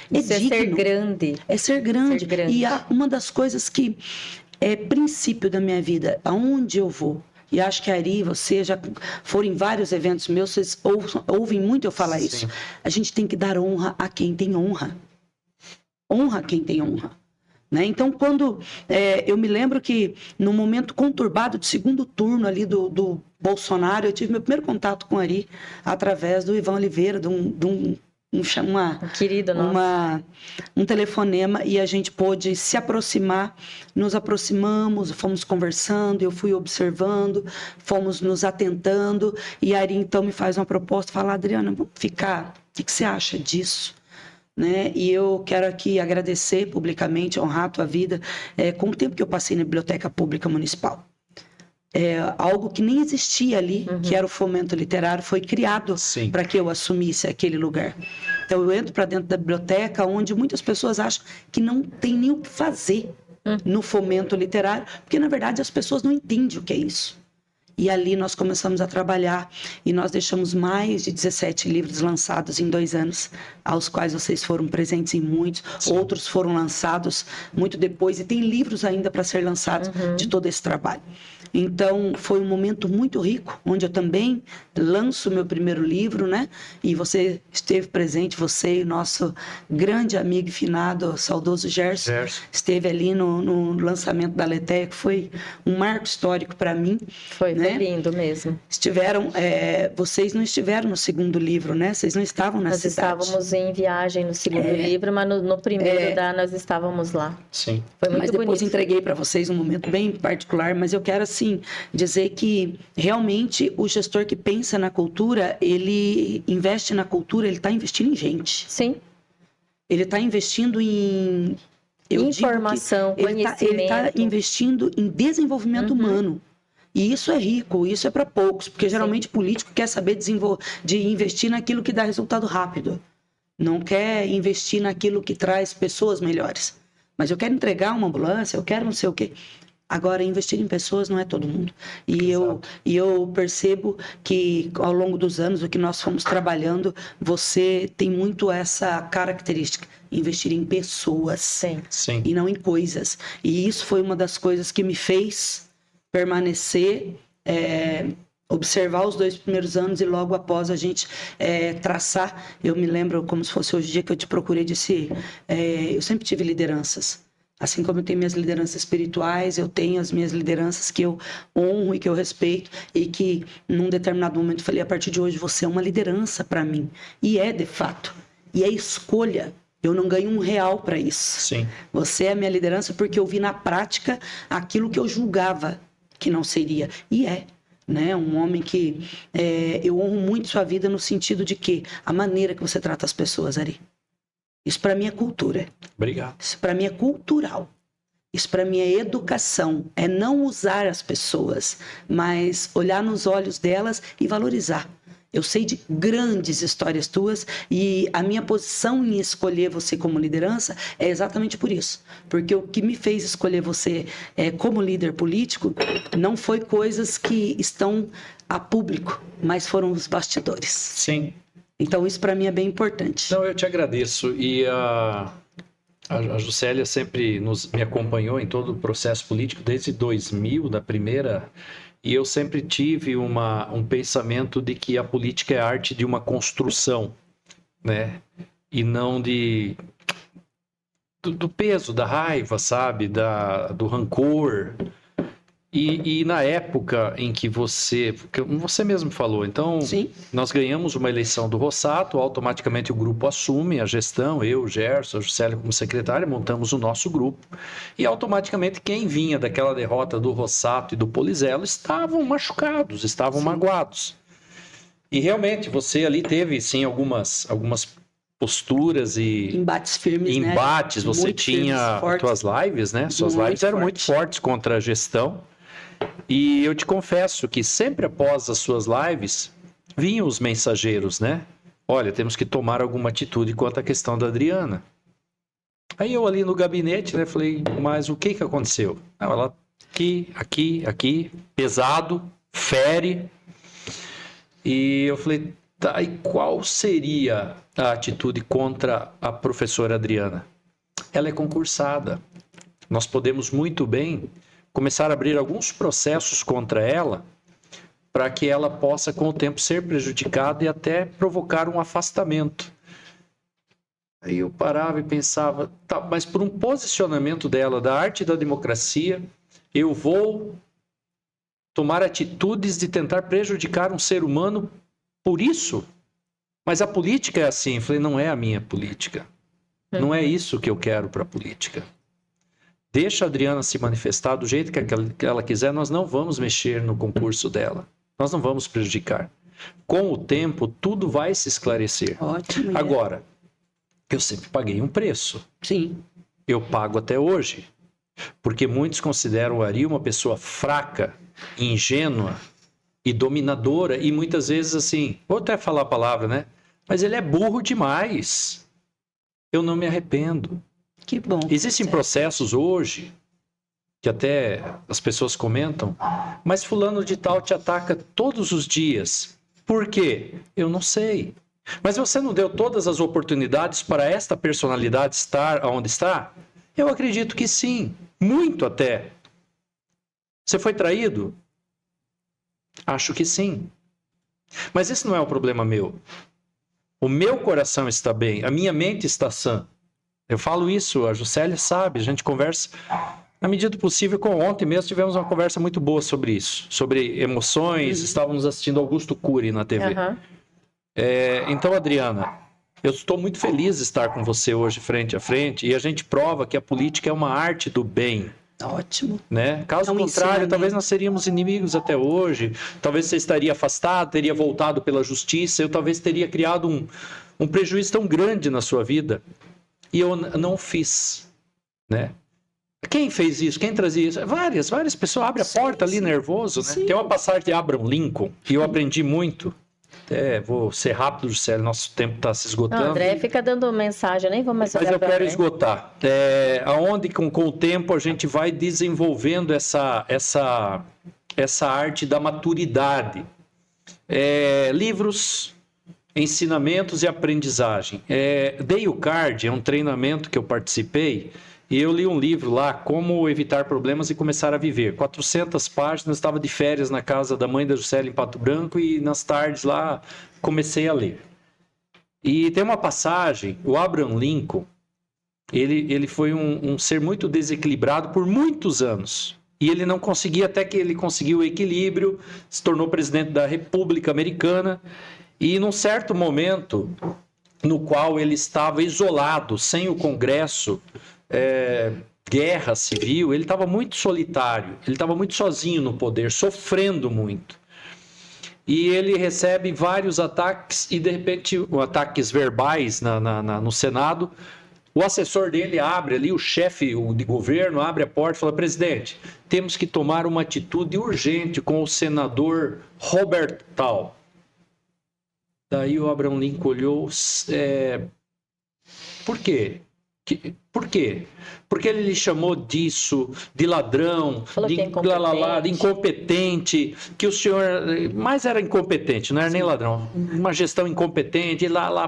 Isso é ser grande. É ser grande. E uma das coisas que é princípio da minha vida, aonde eu vou, e acho que a Ari, você já foram em vários eventos meus, vocês ouvem muito eu falar isso. A gente tem que dar honra a quem tem honra. Honra quem tem honra. Né? Então, quando eu me lembro que no momento conturbado do segundo turno ali do Bolsonaro, eu tive meu primeiro contato com a Ari através do Ivan Oliveira, de um telefonema, e a gente pôde se aproximar, nos aproximamos, fomos conversando, eu fui observando, fomos nos atentando, e a Ari então me faz uma proposta, fala, Adriana, vamos ficar, o que você acha disso? Né? E eu quero aqui agradecer publicamente, honrar a tua vida, com o tempo que eu passei na Biblioteca Pública Municipal. Algo que nem existia ali, que era o fomento literário, foi criado para que eu assumisse aquele lugar. Então eu entro para dentro da biblioteca, onde muitas pessoas acham que não tem nem o que fazer no fomento literário, porque na verdade as pessoas não entendem o que é isso. E ali nós começamos a trabalhar, e nós deixamos mais de 17 livros lançados em 2 anos, aos quais vocês foram presentes em muitos. Sim. Outros foram lançados muito depois, e tem livros ainda para ser lançados de todo esse trabalho. Então, foi um momento muito rico, onde eu também lanço meu primeiro livro, né? E você esteve presente, você e nosso grande amigo finado, saudoso Gerson, esteve ali no lançamento da Aletheia, que foi um marco histórico para mim. Foi lindo mesmo. Vocês não estiveram no segundo livro, né? Vocês não estavam na cidade. Nós estávamos em viagem no segundo livro, mas no primeiro nós estávamos lá. Sim. Foi muito mas depois bonito. entreguei para vocês um momento bem particular, mas eu quero, assim, dizer que realmente o gestor que pensa na cultura, ele investe na cultura, ele está investindo em gente. Sim. Ele está investindo em... Informação, conhecimento. Ele está investindo em desenvolvimento humano. E isso é rico, isso é para poucos, porque geralmente o político quer saber de investir naquilo que dá resultado rápido. Não quer investir naquilo que traz pessoas melhores. Mas eu quero entregar uma ambulância, eu quero não sei o quê. Agora, investir em pessoas não é todo mundo. E eu percebo que, ao longo dos anos, o que nós fomos trabalhando, você tem muito essa característica. Investir em pessoas. Sim. E não em coisas. E isso foi uma das coisas que me fez permanecer... observar os 2 primeiros anos e logo após a gente traçar. Eu me lembro como se fosse hoje o dia que eu te procurei, disse, eu sempre tive lideranças. Assim como eu tenho minhas lideranças espirituais, eu tenho as minhas lideranças que eu honro e que eu respeito e que num determinado momento eu falei, a partir de hoje você é uma liderança para mim. E de fato. E é escolha. Eu não ganho R$1 para isso. Sim. Você é a minha liderança porque eu vi na prática aquilo que eu julgava que não seria. E né? Um homem que eu honro muito sua vida no sentido de que a maneira que você trata as pessoas, Ari, isso para mim é cultura. Obrigado. Isso para mim é cultural. Isso para mim é educação. É não usar as pessoas, mas olhar nos olhos delas e valorizar. Eu sei de grandes histórias tuas e a minha posição em escolher você como liderança é exatamente por isso. Porque o que me fez escolher você como líder político não foi coisas que estão a público, mas foram os bastidores. Sim. Então isso para mim é bem importante. Não, eu te agradeço. E a Juscelia sempre me acompanhou em todo o processo político desde 2000, da primeira... E eu sempre tive um pensamento de que a política é a arte de uma construção, né? E não do peso, da raiva, sabe? Do rancor. E na época em que você mesmo falou, então, Sim. Nós ganhamos uma eleição do Rossato, automaticamente o grupo assume a gestão, eu, Gerson, a Juscelia como secretária, montamos o nosso grupo, e automaticamente quem vinha daquela derrota do Rossato e do Polizelo estavam machucados, estavam magoados. E realmente, você ali teve, sim, algumas posturas e... Embates firmes, né? Embates, você muito tinha firmes, suas lives, né? Suas muito lives eram forte. muito fortes contra a gestão. E eu te confesso que sempre após as suas lives, vinham os mensageiros, né? Olha, temos que tomar alguma atitude quanto à questão da Adriana. Aí eu ali no gabinete, né? Falei, mas o que aconteceu? Não, ela aqui, pesado, fere. E eu falei, tá, e qual seria a atitude contra a professora Adriana? Ela é concursada. Nós podemos muito bem começar a abrir alguns processos contra ela para que ela possa, com o tempo, ser prejudicada e até provocar um afastamento. Aí eu parava e pensava, tá, mas por um posicionamento dela, da arte da democracia, eu vou tomar atitudes de tentar prejudicar um ser humano por isso? Mas a política é assim. Eu falei, não é a minha política. Não é isso que eu quero para a política. Deixa a Adriana se manifestar do jeito que ela quiser, nós não vamos mexer no concurso dela. Nós não vamos prejudicar. Com o tempo, tudo vai se esclarecer. Ótimo. Agora, eu sempre paguei um preço. Sim. Eu pago até hoje. Porque muitos consideram o Ari uma pessoa fraca, ingênua e dominadora. E muitas vezes assim, vou até falar a palavra, né? Mas ele é burro demais. Eu não me arrependo. Que bom. Existem processos hoje que até as pessoas comentam, mas fulano de tal te ataca todos os dias. Por quê? Eu não sei. Mas você não deu todas as oportunidades para esta personalidade estar onde está? Eu acredito que sim. Muito até. Você foi traído? Acho que sim. Mas esse não é o problema meu. O meu coração está bem, a minha mente está sã. Eu falo isso, a Juscelia sabe, a gente conversa na medida do possível. Ontem mesmo tivemos uma conversa muito boa sobre isso, sobre emoções. Estávamos assistindo Augusto Cury na TV. Então, Adriana, eu estou muito feliz de estar com você hoje frente a frente, e a gente prova que a política é uma arte do bem. Ótimo. Né? Caso contrário, talvez nós seríamos inimigos até hoje, talvez você estaria afastado, teria voltado pela justiça, eu talvez teria criado um prejuízo tão grande na sua vida, e eu não fiz, né? Quem fez isso? Quem trazia isso? Várias pessoas. Abre a porta ali nervoso, né? Tem uma passagem de Abraham Lincoln, que eu aprendi muito. Vou ser rápido, Juscelia, nosso tempo está se esgotando. Não, André, fica dando mensagem, nem vou mais olhar. Mas eu quero esgotar. Aonde com o tempo a gente vai desenvolvendo essa arte da maturidade. Livros, ensinamentos e aprendizagem. Dale Card é um treinamento que eu participei, e eu li um livro lá, Como Evitar Problemas e Começar a Viver. 400 páginas, estava de férias na casa da mãe da Juscelia em Pato Branco, e nas tardes lá comecei a ler. E tem uma passagem, o Abraham Lincoln, ele foi um ser muito desequilibrado por muitos anos. E ele não conseguia, até que ele conseguiu o equilíbrio, se tornou presidente da República Americana, e num certo momento, no qual ele estava isolado, sem o Congresso, guerra civil, ele estava muito solitário, ele estava muito sozinho no poder, sofrendo muito. E ele recebe vários ataques, e de repente, ataques verbais no Senado. O assessor dele abre ali, o chefe de governo abre a porta e fala: presidente, temos que tomar uma atitude urgente com o senador Robert Tal. Daí o Abraham Lincoln olhou, por quê? Por quê? Porque ele lhe chamou disso, de ladrão, de incompetente, que o senhor... Mas era incompetente, não era nem ladrão. Uma gestão incompetente, lá.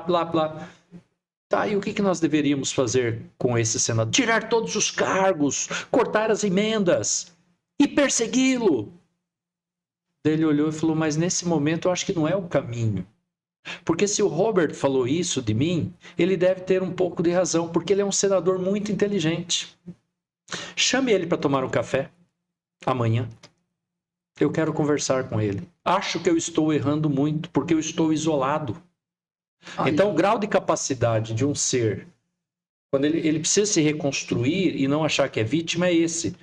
Tá, e o que nós deveríamos fazer com esse senador? Tirar todos os cargos, cortar as emendas e persegui-lo. Ele olhou e falou: mas nesse momento eu acho que não é o caminho. Porque se o Robert falou isso de mim, ele deve ter um pouco de razão, porque ele é um senador muito inteligente. Chame ele para tomar um café amanhã. Eu quero conversar com ele. Acho que eu estou errando muito, porque eu estou isolado. Então, o grau de capacidade de um ser, quando ele precisa se reconstruir e não achar que é vítima, é esse.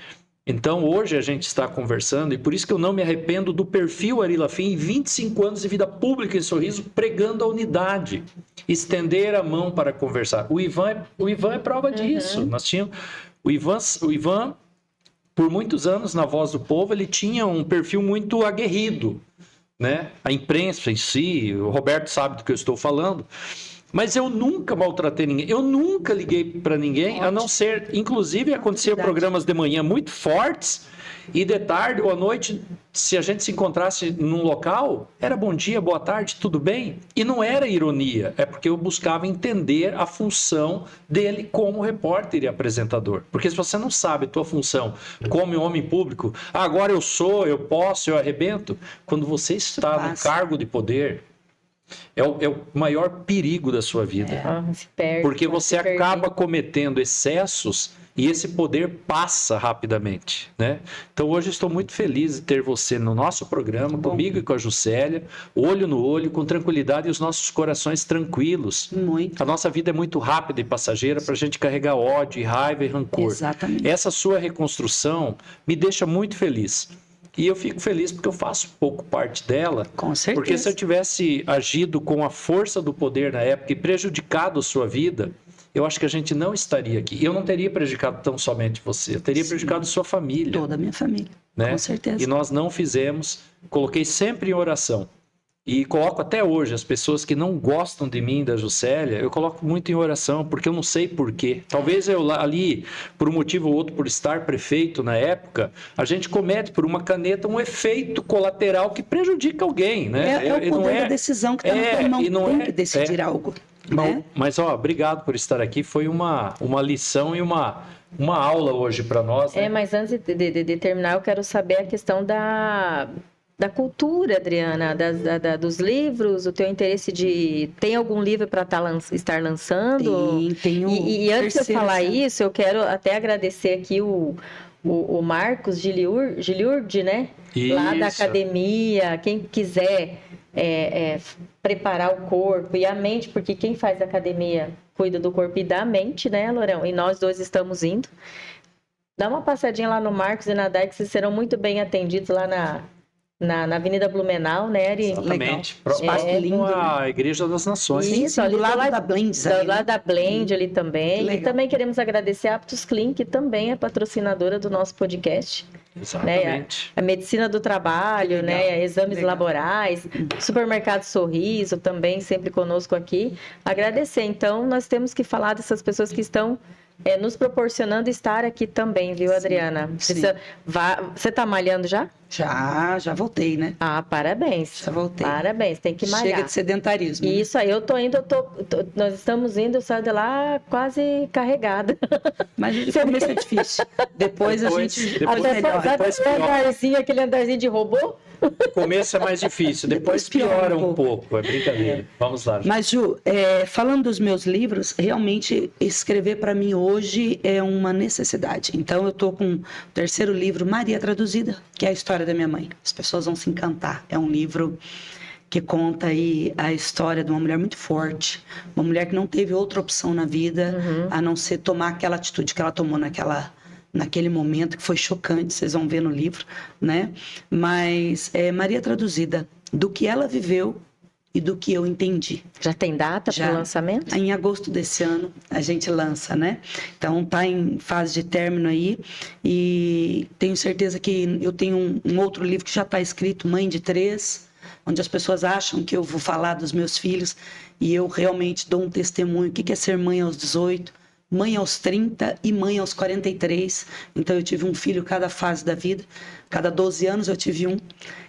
Então, hoje a gente está conversando, e por isso que eu não me arrependo do perfil Ari Lafim, 25 anos de vida pública em Sorriso, pregando a unidade, estender a mão para conversar. O Ivan é prova disso. Nós tínhamos o Ivan, por muitos anos, na Voz do Povo, ele tinha um perfil muito aguerrido, né? A imprensa em si, o Roberto sabe do que eu estou falando. Mas eu nunca maltratei ninguém, eu nunca liguei para ninguém, a não ser, inclusive, acontecia programas de manhã muito fortes, e de tarde ou à noite, se a gente se encontrasse num local, era bom dia, boa tarde, tudo bem? E não era ironia, é porque eu buscava entender a função dele como repórter e apresentador. Porque se você não sabe a tua função como homem público, agora eu sou, eu posso, eu arrebento, quando você está no cargo de poder... É o maior perigo da sua vida. Porque você acaba cometendo excessos e esse poder passa rapidamente, né? Então hoje estou muito feliz de ter você no nosso programa, comigo e com a Juscelia, olho no olho, com tranquilidade e os nossos corações tranquilos. Muito. A nossa vida é muito rápida e passageira para a gente carregar ódio, raiva e rancor. Exatamente. Essa sua reconstrução me deixa muito feliz. E eu fico feliz porque eu faço pouco parte dela. Com certeza. Porque se eu tivesse agido com a força do poder na época e prejudicado a sua vida, eu acho que a gente não estaria aqui. Eu não teria prejudicado tão somente você, eu teria prejudicado sua família. Toda a minha família, né? Com certeza. E nós não fizemos, coloquei sempre em oração. E coloco até hoje as pessoas que não gostam de mim, da Juscelia, eu coloco muito em oração, porque eu não sei porquê. Talvez eu ali, por um motivo ou outro, por estar prefeito na época, a gente comete por uma caneta um efeito colateral que prejudica alguém, né? É o poder da decisão que está na tua mão, tem que decidir algo. Né? Mas, obrigado por estar aqui. Foi uma lição e uma aula hoje para nós. Né? Mas antes de terminar, eu quero saber a questão da cultura, Adriana, dos livros, o teu interesse de... Tem algum livro para estar lançando? Tenho. E antes de eu falar isso, eu quero até agradecer aqui o Marcos Giliurdi, né? Isso. Lá da academia. Quem quiser preparar o corpo e a mente, porque quem faz academia cuida do corpo e da mente, né, Lourão? E nós dois estamos indo. Dá uma passadinha lá no Marcos e na Dai, que vocês serão muito bem atendidos lá na Avenida Blumenau, né, Ari? Exatamente. Espaço lindo, a Igreja das Nações. Isso, ali do lado da Blend. Do lado da Blend ali também. Legal. E também queremos agradecer a Aptus Clean, que também é patrocinadora do nosso podcast. Exatamente. Né? A medicina do trabalho, né? Exames laborais, supermercado Sorriso também sempre conosco aqui. Agradecer. Então, nós temos que falar dessas pessoas que estão nos proporcionando estar aqui também, viu, Adriana? Você está malhando já? Já voltei, né? Ah, parabéns. Já voltei. Parabéns, tem que malhar. Chega de sedentarismo. Isso aí, nós estamos indo, eu saio de lá quase carregada. Mas o começo é difícil. Depois a gente... Aquele andarzinho de robô? O começo é mais difícil, depois piora um pouco. É brincadeira. Vamos lá. Mas, Ju, falando dos meus livros, realmente escrever para mim hoje é uma necessidade. Então, eu estou com o terceiro livro, Maria Traduzida, que é a história da minha mãe. As pessoas vão se encantar. É um livro que conta aí a história de uma mulher muito forte, uma mulher que não teve outra opção na vida, a não ser tomar aquela atitude que ela tomou naquele momento, que foi chocante, vocês vão ver no livro, né? Mas Maria Traduzida, do que ela viveu e do que eu entendi. Já tem data para o lançamento? Em agosto desse ano a gente lança, né? Então tá em fase de término aí e tenho certeza que eu tenho um outro livro que já está escrito, Mãe de 3, onde as pessoas acham que eu vou falar dos meus filhos e eu realmente dou um testemunho. O que é ser mãe aos 18? Mãe aos 30 e mãe aos 43. Então, eu tive um filho cada fase da vida. Cada 12 anos eu tive um.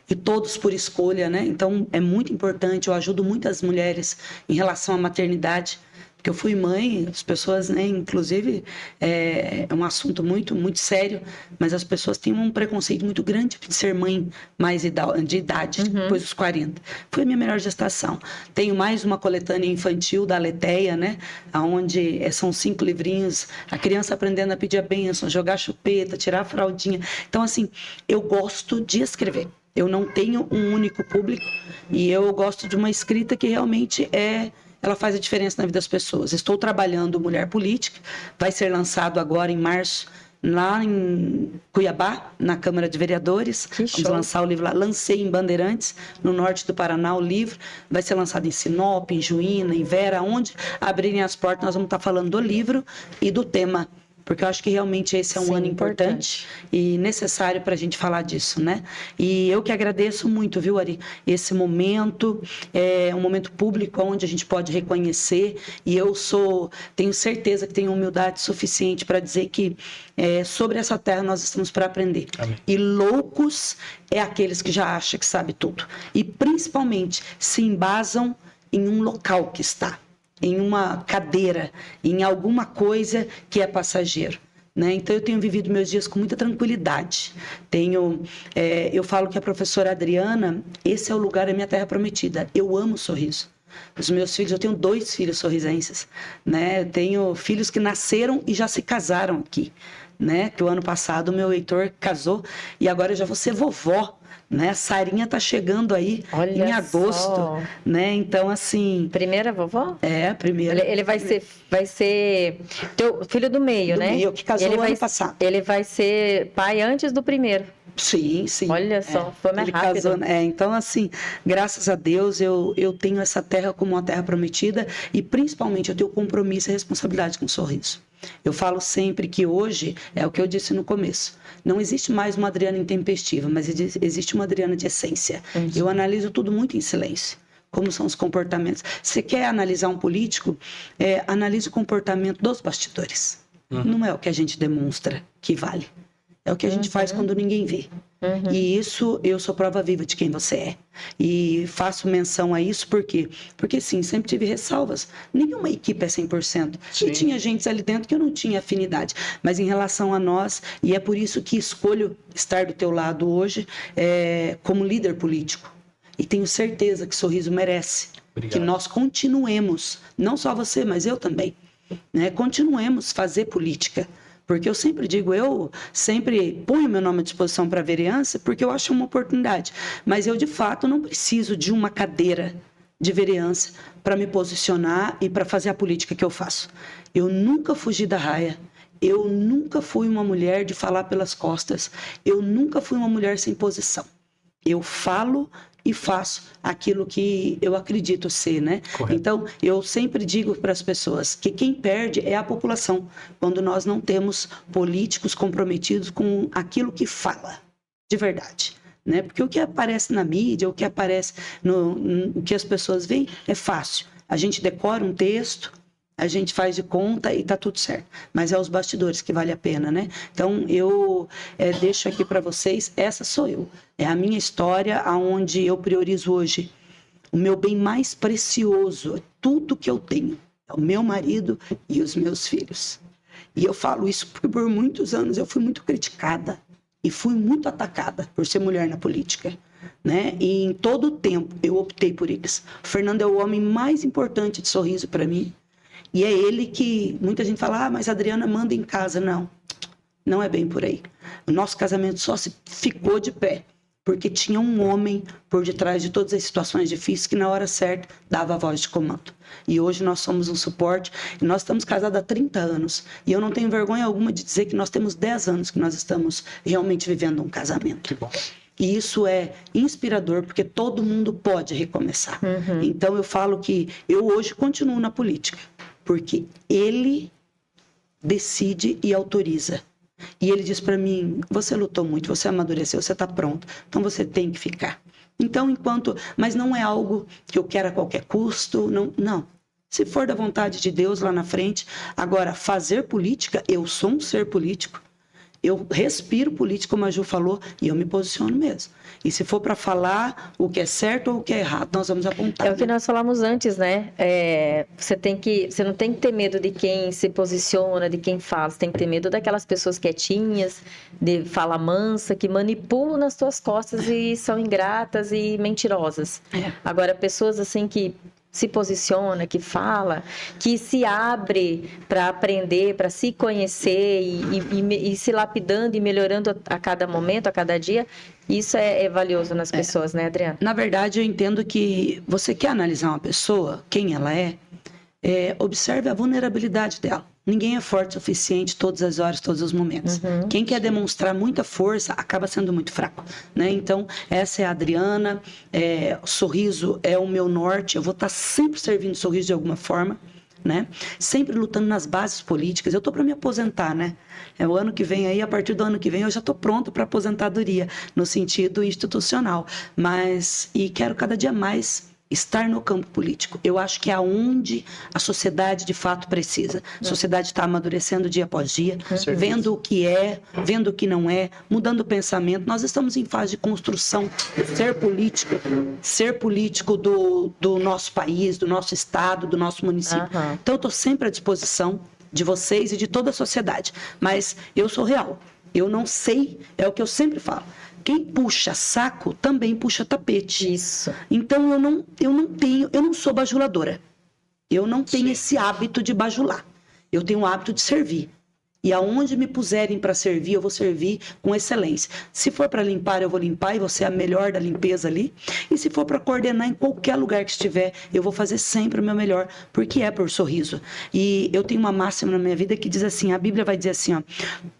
E todos por escolha, né? Então, é muito importante. Eu ajudo muitas mulheres em relação à maternidade. Porque eu fui mãe, as pessoas, né? Inclusive, é um assunto muito, muito sério. Mas as pessoas têm um preconceito muito grande de ser mãe mais de idade, depois dos 40. Foi a minha melhor gestação. Tenho mais uma coletânea infantil da Aletheia, né? Onde são 5 livrinhos. A criança aprendendo a pedir a bênção, jogar chupeta, tirar a fraldinha. Então, assim, eu gosto de escrever. Eu não tenho um único público. E eu gosto de uma escrita que realmente ela faz a diferença na vida das pessoas. Estou trabalhando Mulher Política, vai ser lançado agora em março, lá em Cuiabá, na Câmara de Vereadores. Vamos lançar o livro lá. Lancei em Bandeirantes, no norte do Paraná, o livro. Vai ser lançado em Sinop, em Juína, em Vera, onde abrirem as portas, nós vamos estar falando do livro e do tema. Porque eu acho que realmente esse é um ano importante e necessário para a gente falar disso, né? E eu que agradeço muito, viu, Ari? Esse momento é um momento público onde a gente pode reconhecer e eu tenho certeza que tenho humildade suficiente para dizer que sobre essa terra nós estamos para aprender. Amém. E loucos é aqueles que já acham que sabe tudo. E principalmente se embasam em um local que está. Em uma cadeira, em alguma coisa que é passageiro. Né? Então, eu tenho vivido meus dias com muita tranquilidade. Eu falo que a professora Adriana, esse é o lugar da minha terra prometida. Eu amo Sorriso. Os meus filhos, eu tenho 2 filhos sorrisenses. Né? Eu tenho filhos que nasceram e já se casaram aqui. Né? Que o ano passado o meu Heitor casou e agora eu já vou ser vovó. Né? Sarinha tá chegando aí em agosto, né? Então, assim... Primeira vovó? A primeira. Ele vai ser teu filho do meio, né? Meio, que casou ano passado. Ele vai ser pai antes do primeiro. Sim. Olha só, foi mais rápido. Casou, então, assim, graças a Deus, eu tenho essa terra como uma terra prometida e, principalmente, eu tenho compromisso e responsabilidade com o Sorriso. Eu falo sempre que hoje, é o que eu disse no começo, não existe mais uma Adriana intempestiva, mas existe uma Adriana de essência. Eu analiso tudo muito em silêncio. Como são os comportamentos. Você quer analisar um político? Analise o comportamento dos bastidores. Não é o que a gente demonstra que vale. É o que a gente faz quando ninguém vê. E isso, eu sou prova viva de quem você é. E faço menção a isso porque sim, sempre tive ressalvas. Nenhuma equipe é 100%. Sim. E tinha gente ali dentro que eu não tinha afinidade. Mas em relação a nós, e é por isso que escolho estar do teu lado hoje como líder político. E tenho certeza que Sorriso merece. Obrigado. Que nós continuemos, não só você, mas eu também, né? Continuemos fazer política. Porque eu sempre digo, eu sempre ponho meu nome à disposição para a vereança porque eu acho uma oportunidade. Mas eu, de fato, não preciso de uma cadeira de vereança para me posicionar e para fazer a política que eu faço. Eu nunca fugi da raia. Eu nunca fui uma mulher de falar pelas costas. Eu nunca fui uma mulher sem posição. Eu falo e faço aquilo que eu acredito ser, né? Correto. Então, eu sempre digo para as pessoas que quem perde é a população, quando nós não temos políticos comprometidos com aquilo que fala, de verdade, né? Porque o que aparece na mídia, o que aparece no que as pessoas veem, é fácil. A gente decora um texto, a gente faz de conta e tá tudo certo. Mas é os bastidores que vale a pena, né? Então, eu deixo aqui para vocês, essa sou eu. É a minha história, aonde eu priorizo hoje o meu bem mais precioso, tudo que eu tenho. É o meu marido e os meus filhos. E eu falo isso porque por muitos anos eu fui muito criticada e fui muito atacada por ser mulher na política, né? E em todo o tempo eu optei por eles. O Fernando é o homem mais importante de Sorriso para mim. E é ele que, muita gente fala, mas a Adriana manda em casa. Não, não é bem por aí. O nosso casamento só se ficou de pé, porque tinha um homem por detrás de todas as situações difíceis que na hora certa dava a voz de comando. E hoje nós somos um suporte, e nós estamos casados há 30 anos. E eu não tenho vergonha alguma de dizer que nós temos 10 anos que nós estamos realmente vivendo um casamento. Que bom. E isso é inspirador, porque todo mundo pode recomeçar. Então eu falo que eu hoje continuo na política, porque ele decide e autoriza. E ele diz para mim, você lutou muito, você amadureceu, você está pronto, então você tem que ficar. Então, mas não é algo que eu quero a qualquer custo, não. Se for da vontade de Deus lá na frente. Agora, fazer política, eu sou um ser político. Eu respiro política, como a Ju falou, e eu me posiciono mesmo. E se for para falar o que é certo ou o que é errado, nós vamos apontar. É o que nós falamos antes, né? Você não tem que ter medo de quem se posiciona, de quem fala. Você tem que ter medo daquelas pessoas quietinhas, de fala mansa, que manipulam nas suas costas e são ingratas e mentirosas. Agora, pessoas assim que se posiciona, que fala, que se abre para aprender, para se conhecer e se lapidando e melhorando a cada momento, a cada dia, isso é valioso nas pessoas, né, Adriana? Na verdade, eu entendo que você quer analisar uma pessoa, quem ela observe a vulnerabilidade dela. Ninguém é forte o suficiente todas as horas, todos os momentos. Quem quer demonstrar muita força acaba sendo muito fraco, né? Então, essa é a Adriana, o Sorriso é o meu norte, eu vou estar sempre servindo o Sorriso de alguma forma, né? Sempre lutando nas bases políticas. Eu estou para me aposentar, né? O ano que vem aí, a partir do ano que vem, eu já estou pronto para aposentadoria, no sentido institucional. E quero cada dia mais estar no campo político. Eu acho que é onde a sociedade de fato precisa. A sociedade está amadurecendo dia após dia, vendo o que é, vendo o que não é, mudando o pensamento. Nós estamos em fase de construção, ser político do nosso país, do nosso estado, do nosso município. Então, eu estou sempre à disposição de vocês e de toda a sociedade. Mas eu sou real. Eu não sei, é o que eu sempre falo. Quem puxa saco também puxa tapete. Isso. Então eu não sou bajuladora. Eu não tenho esse hábito de bajular. Eu tenho o hábito de servir. E aonde me puserem para servir, eu vou servir com excelência. Se for para limpar, eu vou limpar e vou ser a melhor da limpeza ali. E se for para coordenar em qualquer lugar que estiver, eu vou fazer sempre o meu melhor, porque é por Sorriso. E eu tenho uma máxima na minha vida que diz assim, a Bíblia vai dizer assim,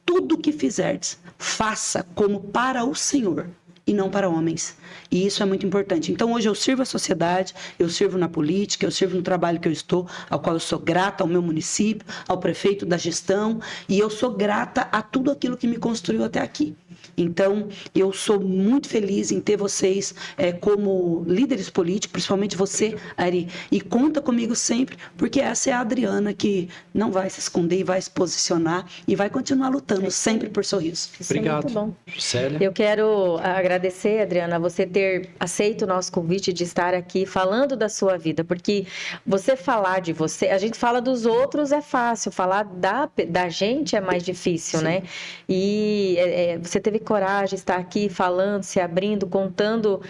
tudo que fizerdes, faça como para o Senhor e não para homens. E isso é muito importante. Então, hoje eu sirvo a sociedade, eu sirvo na política, eu sirvo no trabalho que eu estou, ao qual eu sou grata ao meu município, ao prefeito da gestão, e eu sou grata a tudo aquilo que me construiu até aqui. Então, eu sou muito feliz em ter vocês como líderes políticos, principalmente você, Ari, e conta comigo sempre, porque essa é a Adriana que não vai se esconder e vai se posicionar e vai continuar lutando sempre por Sorriso. Obrigado. Isso é muito bom. Célia? Eu quero agradecer, Adriana, você ter aceito o nosso convite de estar aqui falando da sua vida, porque você falar de você, a gente fala dos outros é fácil, falar da gente é mais difícil, Sim. né? E você teve coragem de estar aqui falando, se abrindo, contando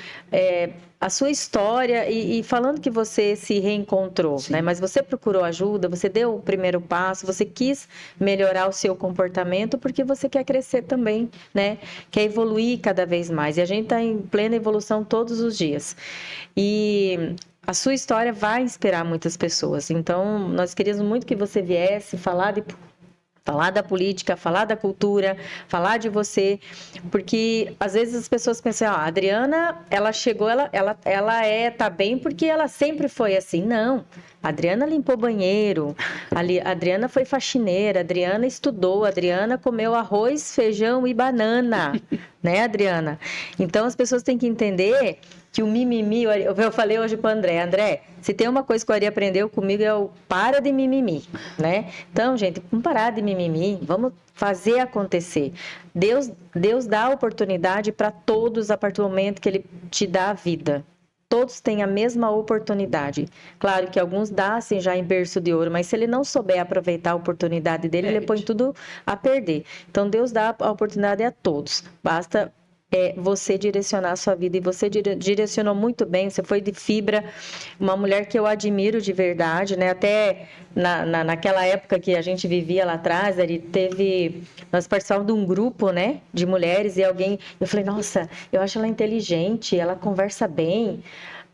a sua história e falando que você se reencontrou, né? Mas você procurou ajuda, você deu o primeiro passo, você quis melhorar o seu comportamento porque você quer crescer também, né? Quer evoluir cada vez mais. E a gente está em plena evolução todos os dias. E a sua história vai inspirar muitas pessoas. Então, nós queríamos muito que você viesse falar da política, falar da cultura, falar de você, porque às vezes as pessoas pensam, a Adriana, ela chegou, ela tá bem porque ela sempre foi assim. Não, a Adriana limpou banheiro, a Adriana foi faxineira, a Adriana estudou, a Adriana comeu arroz, feijão e banana, né, Adriana? Então as pessoas têm que entender que o mimimi, eu falei hoje para o André, se tem uma coisa que o Ari aprendeu comigo é o para de mimimi, né? Então, gente, vamos parar de mimimi, vamos fazer acontecer. Deus dá oportunidade para todos a partir do momento que Ele te dá a vida. Todos têm a mesma oportunidade. Claro que alguns nascem já em berço de ouro, mas se ele não souber aproveitar a oportunidade dele, ele põe tudo a perder. Então, Deus dá a oportunidade a todos. Basta você direcionar a sua vida, e você direcionou muito bem, você foi de fibra, uma mulher que eu admiro de verdade, né? Até naquela época que a gente vivia lá atrás, nós participávamos de um grupo, né, de mulheres, e eu falei, nossa, eu acho ela inteligente, ela conversa bem.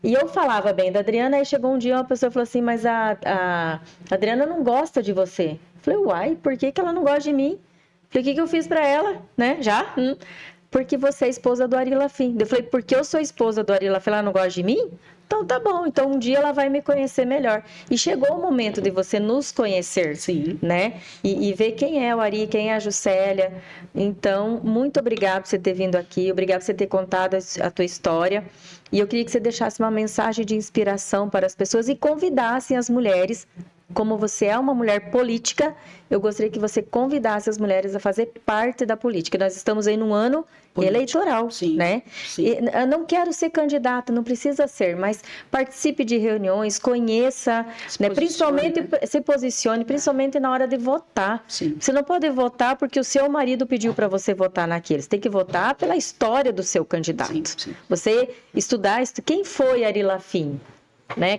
E eu falava bem da Adriana, aí chegou um dia uma pessoa falou assim, mas a Adriana não gosta de você. Eu falei, uai, por que ela não gosta de mim? Eu falei, o que eu fiz pra ela, né, já? Porque você é esposa do Ari Lafim. Eu falei, porque eu sou esposa do Ari Lafim, ela não gosta de mim? Então tá bom, então um dia ela vai me conhecer melhor. E chegou o momento de você nos conhecer, Sim, né? E ver quem é o Ari, quem é a Juscelia. Então, muito obrigada por você ter vindo aqui, obrigada por você ter contado a tua história. E eu queria que você deixasse uma mensagem de inspiração para as pessoas e convidassem as mulheres. Como você é uma mulher política, eu gostaria que você convidasse as mulheres a fazer parte da política. Nós estamos aí num ano eleitoral, sim, né? Sim. Eu não quero ser candidata, não precisa ser, mas participe de reuniões, conheça, né? Principalmente se posicione, principalmente na hora de votar. Sim. Você não pode votar porque o seu marido pediu para você votar naquele. Você tem que votar pela história do seu candidato. Sim. Você estudar quem foi Ari Lafim. Né? O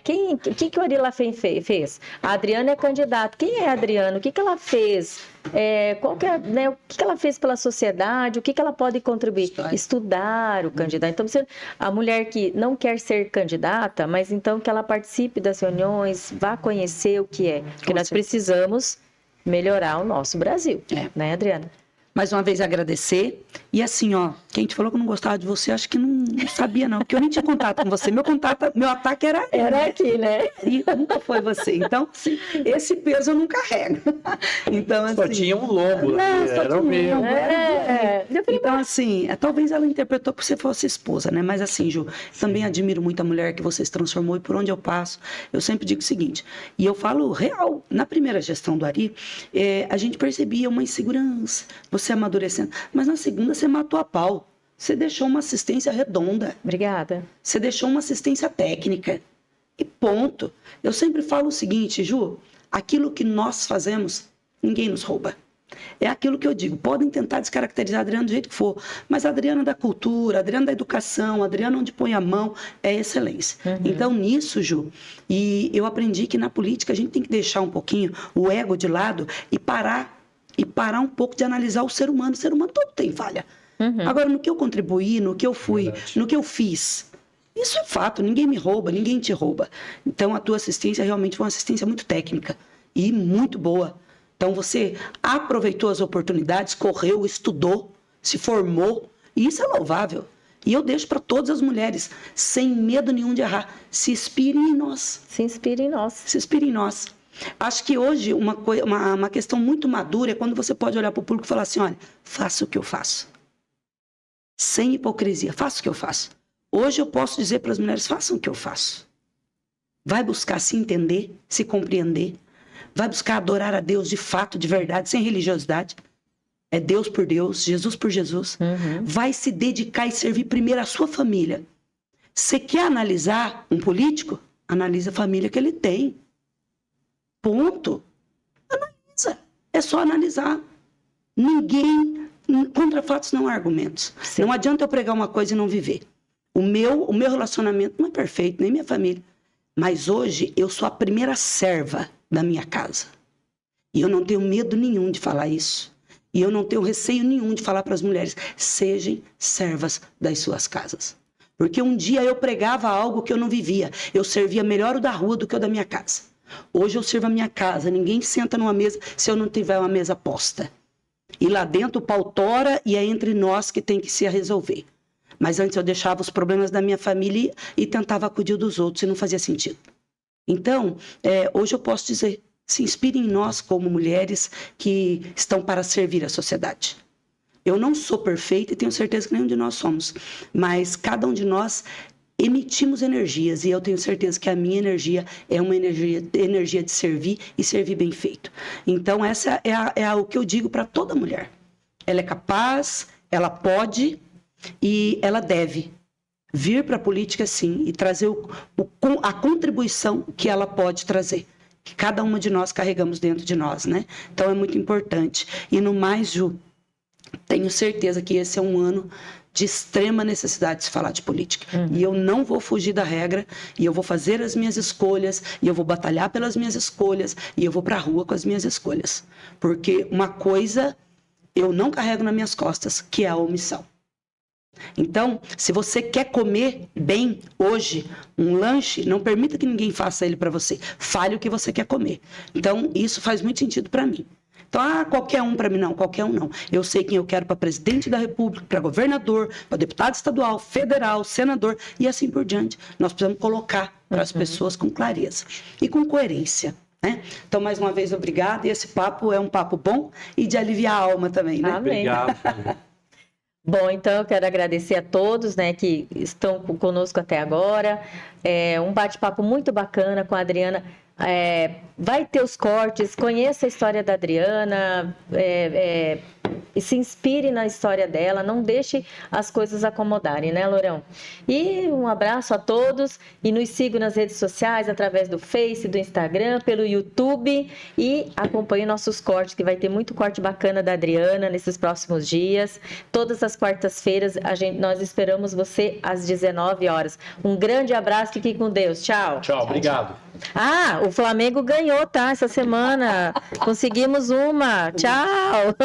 que o Ari Lafim fez? A Adriana é candidata. Quem é a Adriana? O que ela fez? Né? O que ela fez pela sociedade? O que ela pode contribuir? Estudar o candidato. Então, a mulher que não quer ser candidata, mas então que ela participe das reuniões, vá conhecer o que é. Porque nós precisamos melhorar o nosso Brasil. Né, Adriana? Mais uma vez agradecer. E assim, quem te falou que não gostava de você, acho que não sabia não, porque eu nem tinha contato com você. Meu ataque era aqui, né? E nunca foi você. Então, assim, esse peso eu não carrego. Então, assim, só tinha um lombo, era o meu. Então, assim, talvez ela interpretou que você fosse esposa, né? Mas assim, Ju, também admiro muito a mulher que você se transformou, e por onde eu passo, eu sempre digo o seguinte, e eu falo real, na primeira gestão do Ari, a gente percebia uma insegurança, você amadurecendo, mas na segunda você matou a pau. Você deixou uma assistência redonda. Obrigada. Você deixou uma assistência técnica. E ponto. Eu sempre falo o seguinte, Ju, aquilo que nós fazemos, ninguém nos rouba. É aquilo que eu digo, podem tentar descaracterizar a Adriana do jeito que for, mas a Adriana da cultura, a Adriana da educação, a Adriana onde põe a mão, é excelência. Então, nisso, Ju, e eu aprendi que na política a gente tem que deixar um pouquinho o ego de lado e parar um pouco de analisar o ser humano. O ser humano todo tem falha. Agora, no que eu contribuí, no que eu fui, no que eu fiz, isso é fato, ninguém me rouba, ninguém te rouba. Então, a tua assistência realmente foi uma assistência muito técnica e muito boa. Então, você aproveitou as oportunidades, correu, estudou, se formou, e isso é louvável. E eu deixo para todas as mulheres, sem medo nenhum de errar, se inspirem em nós. Se inspire em nós. Se inspire em nós. Acho que hoje uma questão muito madura é quando você pode olhar para o público e falar assim, olha, faça o que eu faço. sem hipocrisia. Faça o que eu faço. Hoje eu posso dizer para as mulheres, façam o que eu faço. Vai buscar se entender, se compreender. Vai buscar adorar a Deus de fato, de verdade, sem religiosidade. É Deus por Deus, Jesus por Jesus. Vai se dedicar e servir primeiro a sua família. Você quer analisar um político? Analisa a família que ele tem. Ponto. Analisa. É só analisar. Ninguém... Contra fatos não há argumentos. Sim. Não adianta eu pregar uma coisa e não viver. O meu relacionamento não é perfeito, nem minha família. Mas hoje eu sou a primeira serva da minha casa. E eu não tenho medo nenhum de falar isso. E eu não tenho receio nenhum de falar para as mulheres, sejam servas das suas casas. Porque um dia eu pregava algo que eu não vivia. Eu servia melhor o da rua do que o da minha casa. Hoje eu sirvo a minha casa. Ninguém senta numa mesa se eu não tiver uma mesa posta. E lá dentro o pau tora e é entre nós que tem que se resolver. Mas antes eu deixava os problemas da minha família e tentava cuidar dos outros e não fazia sentido. Então, hoje eu posso dizer, se inspire em nós como mulheres que estão para servir a sociedade. Eu não sou perfeita e tenho certeza que nenhum de nós somos, mas cada um de nós emitimos energias e eu tenho certeza que a minha energia é uma energia de servir e servir bem feito. Então, essa é o que eu digo para toda mulher. Ela é capaz, ela pode e ela deve vir para a política, sim, e trazer a contribuição que ela pode trazer. Que cada uma de nós carregamos dentro de nós, né? Então, é muito importante. E no mais, Ju, tenho certeza que esse é um ano de extrema necessidade de se falar de política. E eu não vou fugir da regra, e eu vou fazer as minhas escolhas, e eu vou batalhar pelas minhas escolhas, e eu vou para a rua com as minhas escolhas. Porque uma coisa eu não carrego nas minhas costas, que é a omissão. Então, se você quer comer bem hoje, um lanche, não permita que ninguém faça ele para você. Fale o que você quer comer. Então, isso faz muito sentido para mim. Então, qualquer um para mim, não, qualquer um não. Eu sei quem eu quero para presidente da República, para governador, para deputado estadual, federal, senador e assim por diante. Nós precisamos colocar para as pessoas com clareza e com coerência. Né? Então, mais uma vez, obrigada. E esse papo é um papo bom e de aliviar a alma também. Né? Amém. Obrigado. Bom, então eu quero agradecer a todos, né, que estão conosco até agora. Um bate-papo muito bacana com a Adriana. Vai ter os cortes, conheça a história da Adriana, e se inspire na história dela, não deixe as coisas acomodarem, né, Lourão? E um abraço a todos e nos sigam nas redes sociais, através do Face, do Instagram, pelo YouTube e acompanhe nossos cortes, que vai ter muito corte bacana da Adriana nesses próximos dias. Todas as quartas-feiras, nós esperamos você às 19 horas. Um grande abraço, fiquem com Deus. Tchau. Tchau, obrigado. O Flamengo ganhou, tá? Essa semana. Conseguimos uma. Tchau.